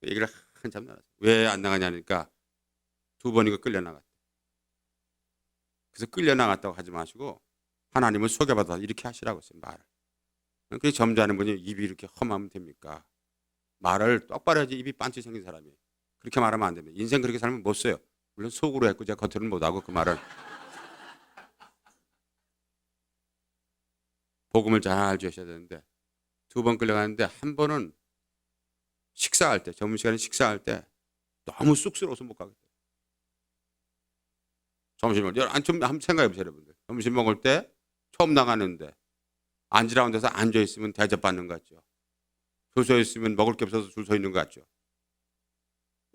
얘기를 한참 나갔어요. 왜 안 나가냐니까 2번이고 끌려나갔다. 그래서 끌려나갔다고 하지 마시고 하나님을 속여받아 이렇게 하시라고 했어요. 말을. 그렇게 점잖은 분이 입이 이렇게 험하면 됩니까? 말을 똑바로 해야지. 입이 빤치 생긴 사람이 그렇게 말하면 안 됩니다. 인생 그렇게 살면 못 써요. 물론 속으로 했고 제가 겉으로는 못하고 그 말을 복음을 잘 주셔야 되는데 2번 끌려가는데 한 번은 식사할 때 점심시간에 식사할 때 너무 쑥스러워서 못 가겠어요. 점심을 좀 한번 생각해 보세요. 여러분들 점심 먹을 때 처음 나가는데 앉으라는 데서 앉아 있으면 대접받는 것 같죠. 줄 서 있으면 먹을 게 없어서 줄 서 있는 것 같죠.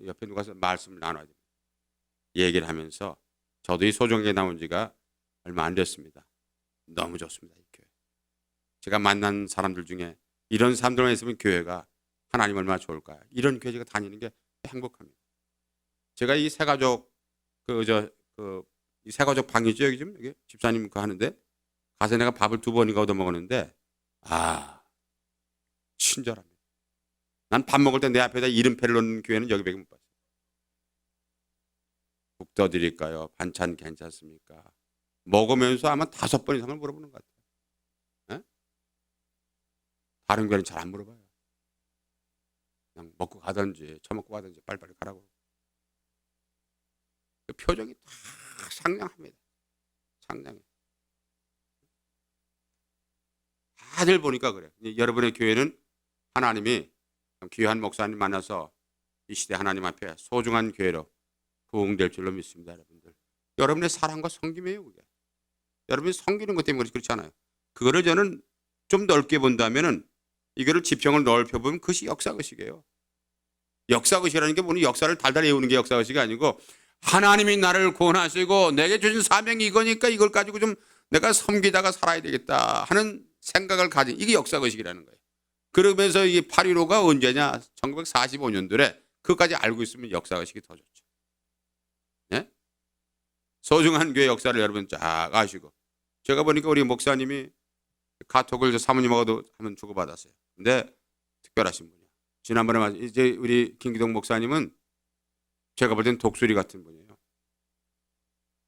옆에 누가 말씀을 나눠야 됩니다. 얘기를 하면서 저도 이 소정에 나온 지가 얼마 안 됐습니다. 너무 좋습니다. 이 교회. 제가 만난 사람들 중에 이런 사람들만 있으면 교회가 하나님 얼마나 좋을까요? 이런 교회 제가 다니는 게 행복합니다. 제가 이 새가족 이 새가족 방이죠 여기 지금 여기 집사님 그 하는데 가서 내가 밥을 2번인가 얻어 먹었는데 친절합니다. 난 밥 먹을 때 내 앞에다 이름표를 놓는 교회는 여기밖에 못 봤어요. 국 떠드릴까요? 반찬 괜찮습니까? 먹으면서 아마 5번 이상을 물어보는 것 같아요. 에? 다른 교회는 잘 안 물어봐요. 그냥 먹고 가든지 처먹고 가든지 빨리빨리 가라고. 그 표정이 다 상냥합니다. 상냥해. 다들 보니까 그래. 여러분의 교회는 하나님이 귀한 목사님 만나서 이 시대 하나님 앞에 소중한 교회로 부흥될 줄로 믿습니다. 여러분들. 여러분의 사랑과 섬김이에요. 그게. 여러분이 섬기는 것 때문에 그렇지 않아요. 그거를 저는 좀 넓게 본다면은 이거를 지평을 넓혀보면 그것이 역사의식이에요. 역사의식이라는 게 뭐니 역사를 달달 외우는 게 역사의식이 아니고 하나님이 나를 구원하시고 내게 주신 사명이 이거니까 이걸 가지고 좀 내가 섬기다가 살아야 되겠다 하는 생각을 가진 이게 역사의식이라는 거예요. 그러면서 이 8.15가 언제냐 1945년도에 그것까지 알고 있으면 역사의식이 더 좋죠. 네? 소중한 교회 역사를 여러분 쫙 아시고 제가 보니까 우리 목사님이 카톡을 사모님하고도 한번 주고받았어요. 근데 특별하신 분이에요. 지난번에 이제 우리 김기동 목사님은 제가 볼 땐 독수리 같은 분이에요.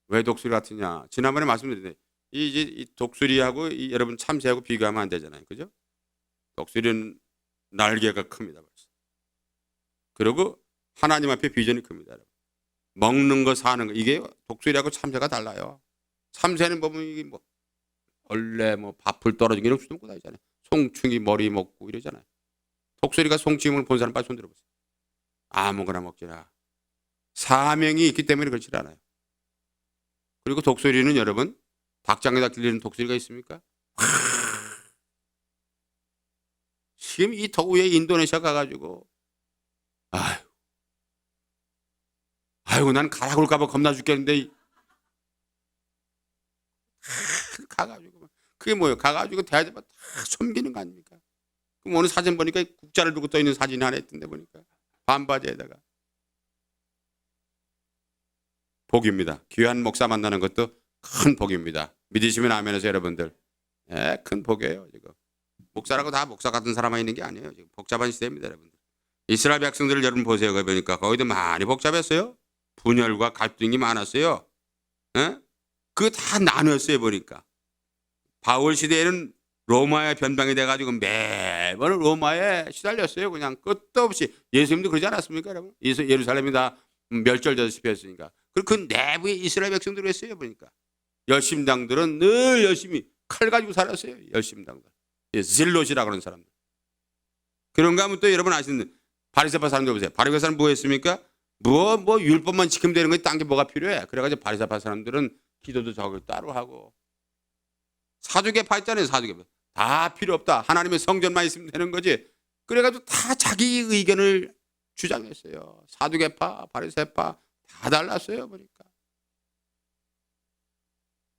왜 독수리 같으냐? 지난번에 말씀드렸는데 이 독수리하고 여러분 참새하고 비교하면 안 되잖아요. 그죠? 독수리는 날개가 큽니다. 벌써. 그리고 하나님 앞에 비전이 큽니다. 여러분. 먹는 거 사는 거 이게 독수리하고 참새가 달라요. 참새는 보면 이게 뭐 원래 뭐 밥풀 떨어지는 이런 수도 먹고 다니잖아요. 송충이 머리 먹고 이러잖아요. 독수리가 송충을 본 사람 빨리 손 들어보세요. 아무거나 먹지라. 사명이 있기 때문에 그렇지 않아요. 그리고 독수리는 여러분 닭장에다 길리는 독수리가 있습니까? 지금 이 더위에 인도네시아 가가지고 아이고 난 가라굴까봐 겁나 죽겠는데 가가지고 그게 뭐예요? 가가지고 대하자마 다 섬기는 거 아닙니까? 그럼 오늘 사진 보니까 국자를 두고 떠 있는 사진이 하나 있던데 보니까 반바지에다가 복입니다. 귀한 목사 만나는 것도 큰 복입니다. 믿으시면 아멘해서 여러분들 큰 복이에요. 지금 목사라고 다 목사 같은 사람만 있는 게 아니에요. 지금 복잡한 시대입니다. 여러분들. 이스라엘 백성들을 여러분 보세요. 거기 보니까 거기도 많이 복잡했어요. 분열과 갈등이 많았어요. 그거 다 나눴어요. 보니까 바울 시대에는 로마에 변방이 돼가지고 매번 로마에 시달렸어요. 그냥 끝도 없이. 예수님도 그러지 않았습니까? 여러분? 예루살렘이 다 멸절되다시피 했으니까. 그리고 그 내부에 이스라엘 백성들이 했어요. 보니까 열심당들은 늘 열심히 칼 가지고 살았어요. 열심당들. 질롯이라고 하는 사람들. 그런가 하면 또 여러분 아시는 바리새파 사람들 보세요. 바리새파 사람 뭐 했습니까? 뭐 율법만 지키면 되는 거지 딴 게 뭐가 필요해. 그래가지고 바리새파 사람들은 기도도 저걸 따로 하고 사두개파 있잖아요. 사두개파. 다 필요 없다. 하나님의 성전만 있으면 되는 거지. 그래가지고 다 자기 의견을 주장했어요. 사두개파, 바리새파 다 달랐어요. 보니까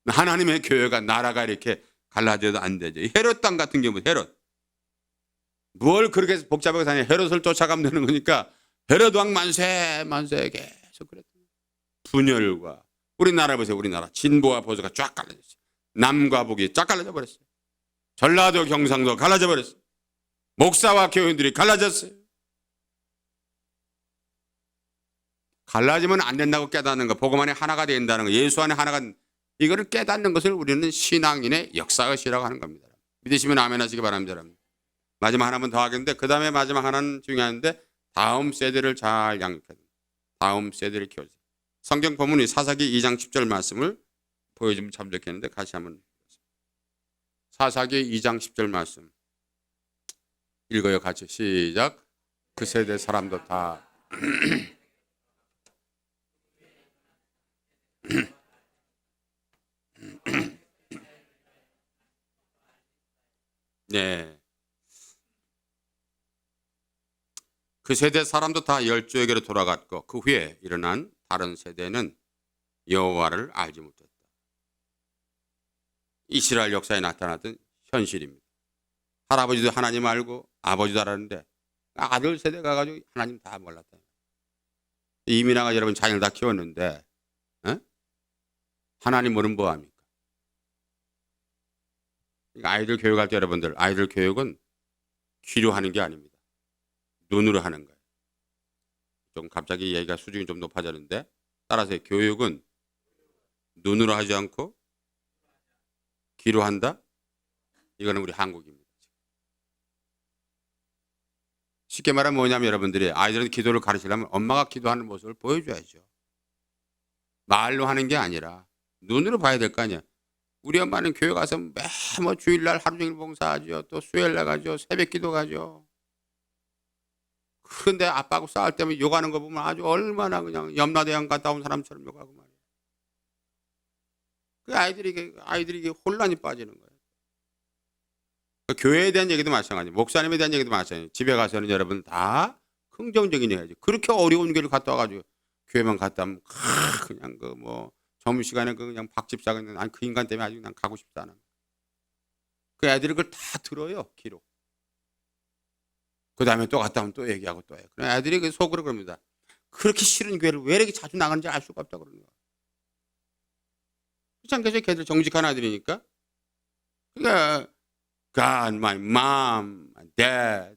하나님의 교회가 나라가 이렇게 갈라져도 안 되죠. 헤롯 땅 같은 경우 헤롯 뭘 그렇게 복잡하게 사냐. 헤롯을 쫓아가면 되는 거니까 헤롯 왕 만세 만세 계속 그랬더니 분열과 우리나라 보세요. 우리나라 진보와 보수가 쫙 갈라졌어요. 남과 북이 쫙 갈라져 버렸어요. 전라도 경상도 갈라져 버렸어요. 목사와 교인들이 갈라졌어요. 갈라지면 안 된다고 깨닫는 거, 복음 안에 하나가 된다는 거, 예수 안에 하나가 이거를 깨닫는 것을 우리는 신앙인의 역사의식이라고 하는 겁니다. 믿으시면 아멘 하시기 바랍니다. 여러분. 마지막 하나만 더 하겠는데 그 다음에 마지막 하나는 중요한데 다음 세대를 잘 양육해야 됩니다. 다음 세대를 키워주세요. 성경 본문이 사사기 2장 10절 말씀을 보여주면 참 좋겠는데 같이 한번 사사기 2장 10절 말씀 읽어요. 같이 시작. 그 세대 사람도 다 네. 그 세대 사람도 다 열조에게로 돌아갔고 그 후에 일어난 다른 세대는 여호와를 알지 못했다. 이스라엘 역사에 나타났던 현실입니다. 할아버지도 하나님 알고 아버지도 알았는데 아들 세대 가가지고 하나님 다 몰랐다. 이민아가 여러분 자녀를 다 키웠는데 하나님 모르면 뭐합니까? 아이들 교육할 때 여러분들 아이들 교육은 귀로 하는 게 아닙니다. 눈으로 하는 거예요. 좀 갑자기 얘기가 수준이 좀 높아졌는데 따라서 교육은 눈으로 하지 않고 귀로 한다? 이거는 우리 한국입니다. 쉽게 말하면 뭐냐면 여러분들이 아이들은 기도를 가르치려면 엄마가 기도하는 모습을 보여줘야죠. 말로 하는 게 아니라 눈으로 봐야 될 거 아니야. 우리 엄마는 교회 가서 매번 주일날 하루 종일 봉사하죠. 또 수요일날 가죠. 새벽 기도 가죠. 그런데 아빠하고 싸울 때면 욕하는 거 보면 아주 얼마나 그냥 염라대왕 갔다 온 사람처럼 욕하고 말이야. 그 아이들이 혼란이 빠지는 거예요. 교회에 대한 얘기도 마찬가지, 목사님에 대한 얘기도 마찬가지. 집에 가서는 여러분 다 긍정적인 얘기죠. 그렇게 어려운 길을 갔다 와가지고 교회만 갔다 하면 그냥 그 뭐 점심시간에 그냥 박집사가 있는 난 그 인간 때문에 아주 그냥 가고 싶지 않아. 그 애들이 그걸 다 들어요. 기록. 그 다음에 또 갔다 오면 또 얘기하고 또 해요. 그럼 애들이 그 속으로 그럽니다. 그렇게 싫은 교회를 왜 이렇게 자주 나가는지 알 수가 없다 그러는 거야. 그렇지 않겠어요? 걔들 정직한 아들이니까. 그러니까 God, my mom, my dad,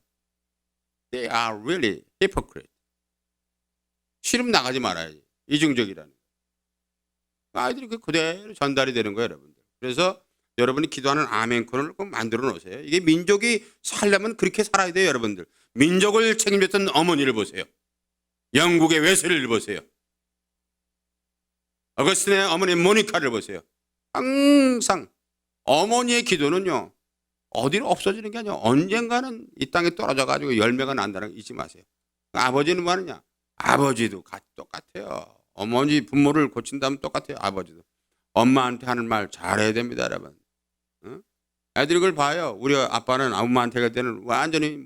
they are really hypocrite. 시름 나가지 말아야지. 이중적이라는 거. 아이들이 그대로 전달이 되는 거예요, 여러분들. 그래서 여러분이 기도하는 아멘 코너를 꼭 만들어 놓으세요. 이게 민족이 살려면 그렇게 살아야 돼요, 여러분들. 민족을 책임졌던 어머니를 보세요. 영국의 웨슬리를 보세요. 어거스틴의 어머니 모니카를 보세요. 항상 어머니의 기도는요, 어디로 없어지는 게 아니라 언젠가는 이 땅에 떨어져 가지고 열매가 난다는 거 잊지 마세요. 아버지는 뭐 하느냐? 아버지도 똑같아요. 어머니 부모를 고친다면 똑같아요. 아버지도. 엄마한테 하는 말 잘해야 됩니다, 여러분. 응? 애들이 그걸 봐요. 우리 아빠는 엄마한테 갈 때는 완전히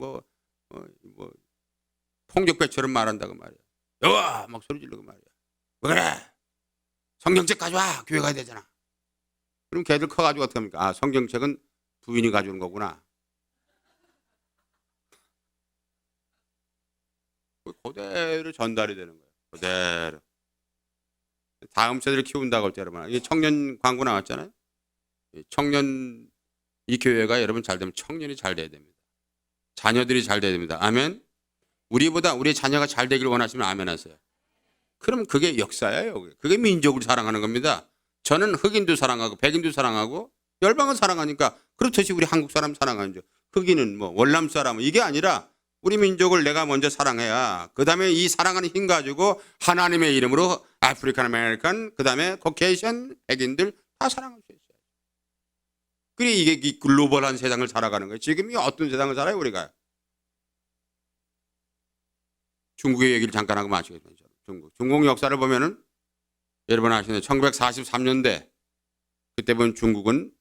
폭력배처럼 말한다고 말이야. 여와! 막 소리 지르고 말이야. 왜 그래? 성경책 가져와! 교회 가야 되잖아. 그럼 걔들 커가지고 어떻게 합니까? 아, 성경책은 부인이 가져오는 거구나. 그대로 전달이 되는 거예요. 그대로. 다음 세대를 키운다고 할 때 여러분, 이게 청년 광고 나왔잖아요. 청년, 이 교회가 여러분 잘 되면 청년이 잘 돼야 됩니다. 자녀들이 잘 돼야 됩니다. 아멘. 우리보다 우리 자녀가 잘 되기를 원하시면 아멘 하세요. 그럼 그게 역사예요. 그게 민족을 사랑하는 겁니다. 저는 흑인도 사랑하고 백인도 사랑하고 열방을 사랑하니까 그렇듯이 우리 한국 사람 사랑하죠. 흑인은 뭐 월남 사람은 이게 아니라 우리 민족을 내가 먼저 사랑해야 그 다음에 이 사랑하는 힘 가지고 하나님의 이름으로 아프리칸 아메리칸 그 다음에 코케이션 백인들 다 사랑할 수 있어요. 그래 이게 이 글로벌한 세상을 살아가는 거예요. 지금 이 어떤 세상을 살아요 우리가. 중국의 얘기를 잠깐 하고 마치겠습니다. 중국 역사를 보면은 여러분 아시는 1943년대 그때 보면 중국은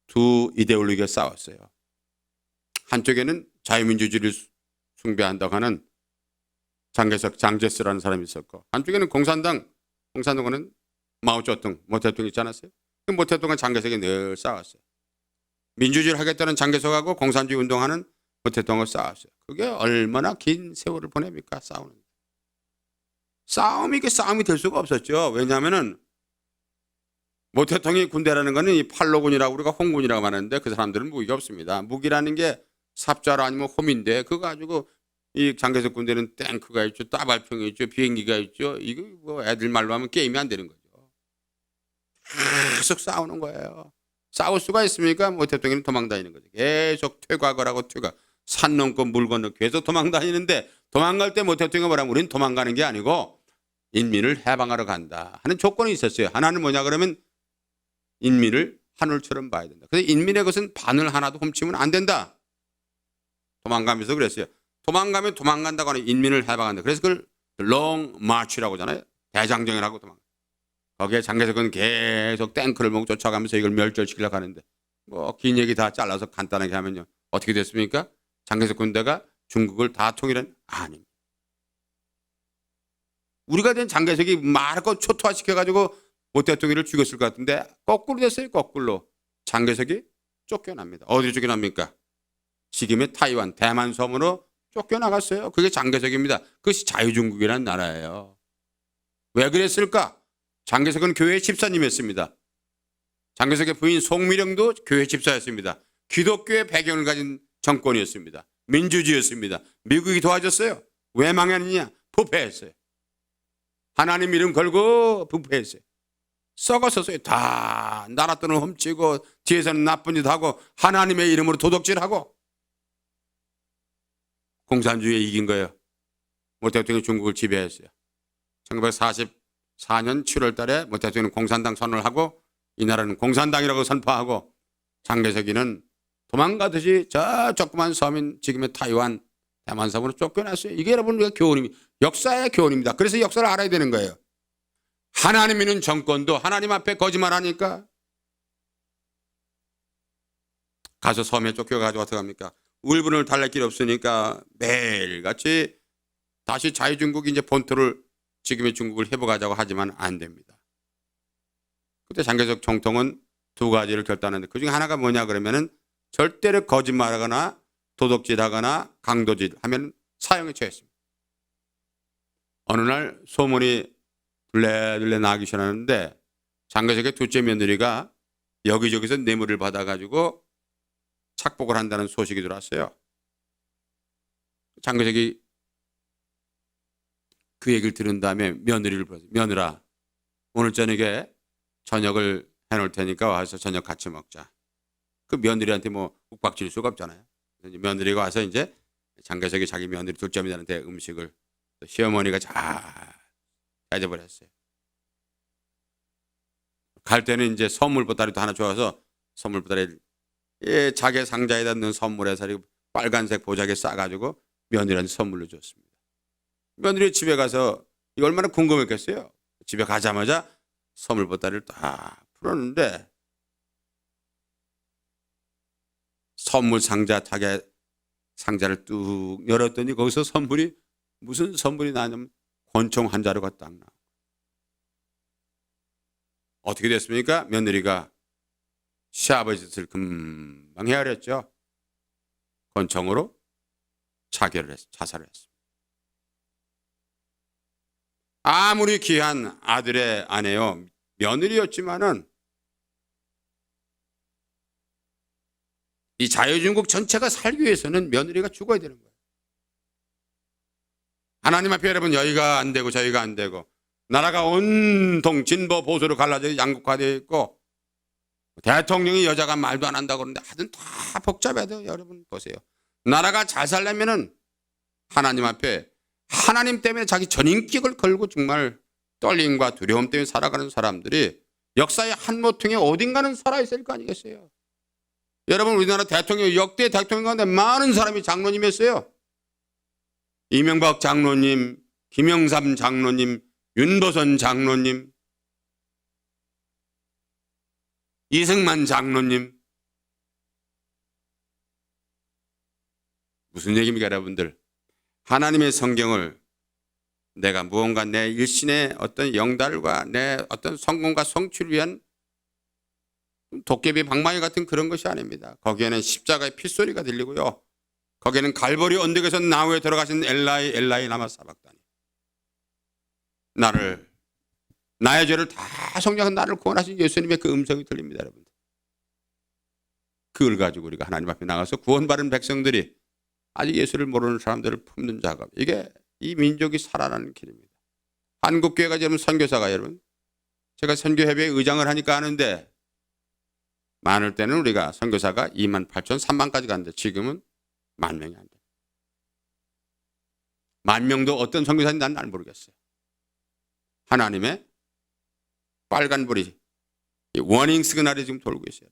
두 이데올로기가 싸웠어요. 한쪽에는 자유민주주의를 숭배한다고 하는 장개석 장제스라는 사람이 있었고 한쪽에는 공산당은 마오쩌둥 모태tung 있지 않았어요? 그 모태둥과 장개석이 늘 싸웠어요. 민주주의를 하겠다는 장개석하고 공산주의 운동하는 모태둥하고 싸웠어요. 그게 얼마나 긴 세월을 보냅니까? 싸우는. 싸움이 될 수가 없었죠. 왜냐하면은 모태통이 군대라는 거는 이 팔로군이라고 우리가 홍군이라고 말하는데 그 사람들은 무기가 없습니다. 무기라는 게 삽자로 아니면 홈인데 그거 가지고 이 장개석 군대는 탱크가 있죠, 따발평이 있죠, 비행기가 있죠. 이거 뭐 애들 말로 하면 게임이 안 되는 거죠. 계속 싸우는 거예요. 싸울 수가 있습니까? 모태통이는 도망다니는 거죠. 계속 퇴각을 퇴각. 산 넘고 물 건너 계속 도망다니는데 도망갈 때 모태통이 뭐라면 우리는 도망가는 게 아니고 인민을 해방하러 간다 하는 조건이 있었어요. 하나는 뭐냐 그러면 인민을 하늘처럼 봐야 된다. 그래서 인민의 것은 바늘 하나도 훔치면 안 된다. 도망가면서 그랬어요. 도망가면 도망간다고 하는 인민을 해방한다. 그래서 그걸 롱 마치라고 하잖아요. 대장정이라고 도망가. 거기에 장개석은 계속 탱크를 보고 쫓아가면서 이걸 멸절시키려고 하는데 뭐 긴 얘기 다 잘라서 간단하게 하면요. 어떻게 됐습니까? 장개석 군대가 중국을 다 통일한? 아닙니다. 우리가 된 장개석이 말고 초토화시켜가지고 모태통일을 죽였을 것 같은데 거꾸로 됐어요. 거꾸로. 장개석이 쫓겨납니다. 어디로 쫓겨납니까? 지금의 타이완, 대만 섬으로 쫓겨나갔어요. 그게 장개석입니다. 그것이 자유중국이라는 나라예요. 왜 그랬을까? 장개석은 교회 집사님이었습니다. 장개석의 부인 송미령도 교회 집사였습니다. 기독교의 배경을 가진 정권이었습니다. 민주주의였습니다. 미국이 도와줬어요. 왜 망했느냐? 부패했어요. 하나님 이름 걸고 부패했어요. 썩었었어요. 다 나라 돈을 훔치고 뒤에서는 나쁜 짓 하고 하나님의 이름으로 도둑질하고 공산주의에 이긴 거예요. 모태통이 중국을 지배했어요. 1944년 7월 달에 모태통이는 공산당 선언을 하고 이 나라는 공산당이라고 선포하고 장개석이는 도망가듯이 저 조그만 섬인 지금의 타이완 대만 섬으로 쫓겨났어요. 이게 여러분 우리가 교훈입니다. 역사의 교훈입니다. 그래서 역사를 알아야 되는 거예요. 하나님 믿는 정권도 하나님 앞에 거짓말하니까 가서 섬에 쫓겨가지고 어떻게 합니까? 울분을 달랠 길 없으니까 매일같이 다시 자유중국이 이제 본토를 지금의 중국을 회복하자고 하지만 안 됩니다. 그때 장개석 총통은 두 가지를 결단하는데 그중에 하나가 뭐냐 그러면은 절대로 거짓말하거나 도둑질하거나 강도질 하면 사형에 처했습니다. 어느 날 소문이 둘레둘레 나기 시작하는데 장개석의 둘째 며느리가 여기저기서 뇌물을 받아가지고 착복을 한다는 소식이 들어왔어요. 장개석이 그 얘기를 들은 다음에 며느리를 불러서 며느라 오늘 저녁에 저녁을 해놓을 테니까 와서 저녁 같이 먹자. 그 며느리한테 뭐 욱박질 수가 없잖아요. 며느리가 와서 이제 장개석이 자기 며느리 둘째 며느리한테 음식을 시어머니가 잘 대접을 했어요. 갈 때는 이제 선물 보따리도 하나 줘서 선물 보따리 자개 상자에다 넣은 선물에서 빨간색 보자기에 싸가지고 며느리한테 선물로 줬습니다. 며느리 집에 가서 이거 얼마나 궁금했겠어요. 집에 가자마자 선물 보따리를 딱 풀었는데 선물 상자 자개 상자를 뚝 열었더니 거기서 선물이 무슨 선물이 나냐면 권총 한 자루가 딱 나와. 어떻게 됐습니까? 며느리가 시아버지 짓을 금방 헤아렸죠. 권총으로 자살을 했습니다. 아무리 귀한 아들의 아내요 며느리였지만은 이 자유중국 전체가 살기 위해서는 며느리가 죽어야 되는 거예요. 하나님 앞에 여러분 여기가 안 되고 저기가 안 되고 나라가 온통 진보 보수로 갈라져 양극화되어 있고 대통령이 여자가 말도 안 한다고 그러는데 하여튼 다 복잡해야 돼요. 여러분 보세요. 나라가 잘 살려면은 하나님 앞에 하나님 때문에 자기 전인격을 걸고 정말 떨림과 두려움 때문에 살아가는 사람들이 역사의 한 모퉁이에 어딘가는 살아있을 거 아니겠어요. 여러분 우리나라 대통령 역대 대통령 가운데 많은 사람이 장로님이었어요. 이명박 장로님, 김영삼 장로님, 윤보선 장로님, 이승만 장로님. 무슨 얘기입니까 여러분들? 하나님의 성경을 내가 무언가 내 일신의 어떤 영달과 내 어떤 성공과 성취를 위한 도깨비 방망이 같은 그런 것이 아닙니다. 거기에는 십자가의 핏소리가 들리고요. 거기에는 갈보리 언덕에서 나무에 들어가신 엘라이 엘라이 라마 사박다니. 나의 죄를 다 성령한 나를 구원하신 예수님의 그 음성이 들립니다. 여러분들. 그걸 가지고 우리가 하나님 앞에 나가서 구원받은 백성들이 아직 예수를 모르는 사람들을 품는 작업. 이게 이 민족이 살아나는 길입니다. 한국교회가 여러분 선교사가 여러분 제가 선교협의회 의장을 하니까 아는데 많을 때는 우리가 선교사가 2만 8천 3만까지 갔는데 지금은 10,000명이 안 돼요. 10,000명도 어떤 선교사인지 난 잘 모르겠어요. 하나님의 빨간불이 워닝 시그널이 지금 돌고 있어요.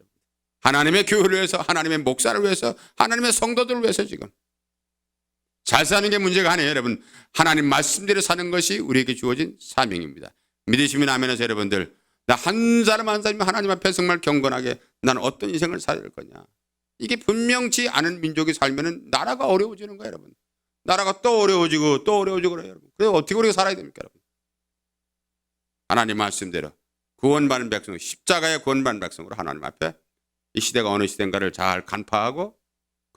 하나님의 교회를 위해서 하나님의 목사를 위해서 하나님의 성도들을 위해서 지금 잘 사는 게 문제가 아니에요. 여러분 하나님 말씀대로 사는 것이 우리에게 주어진 사명입니다. 믿으시면 아멘해서 여러분들 나 한 사람 한 사람이 하나님 앞에 정말 경건하게 나는 어떤 인생을 살아야 될 거냐. 이게 분명치 않은 민족이 살면은 나라가 어려워지는 거예요. 여러분 나라가 또 어려워지고 또 어려워지고 그래요. 여러분 그래서 어떻게 우리가 살아야 됩니까? 여러분 하나님 말씀대로 구원받은 백성 십자가의 구원받은 백성으로 하나님 앞에 이 시대가 어느 시대인가를 잘 간파하고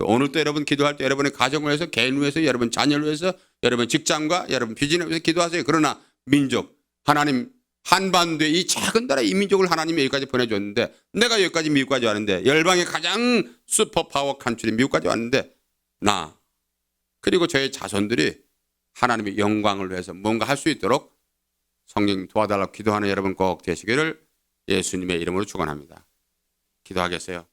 오늘 또 여러분 기도할 때 여러분의 가정을 위해서 개인을 위해서 여러분 자녀를 위해서 여러분 직장과 여러분 비전을 위해서 기도하세요. 그러나 민족 하나님 한반도에 이 작은 나라 이 민족을 하나님이 여기까지 보내줬는데 내가 여기까지 미국까지 왔는데 열방의 가장 슈퍼파워 칸트리 미국까지 왔는데 나 그리고 저의 자손들이 하나님의 영광을 위해서 뭔가 할 수 있도록 성령 도와달라고 기도하는 여러분 꼭 되시기를 예수님의 이름으로 축원합니다. 기도하겠어요.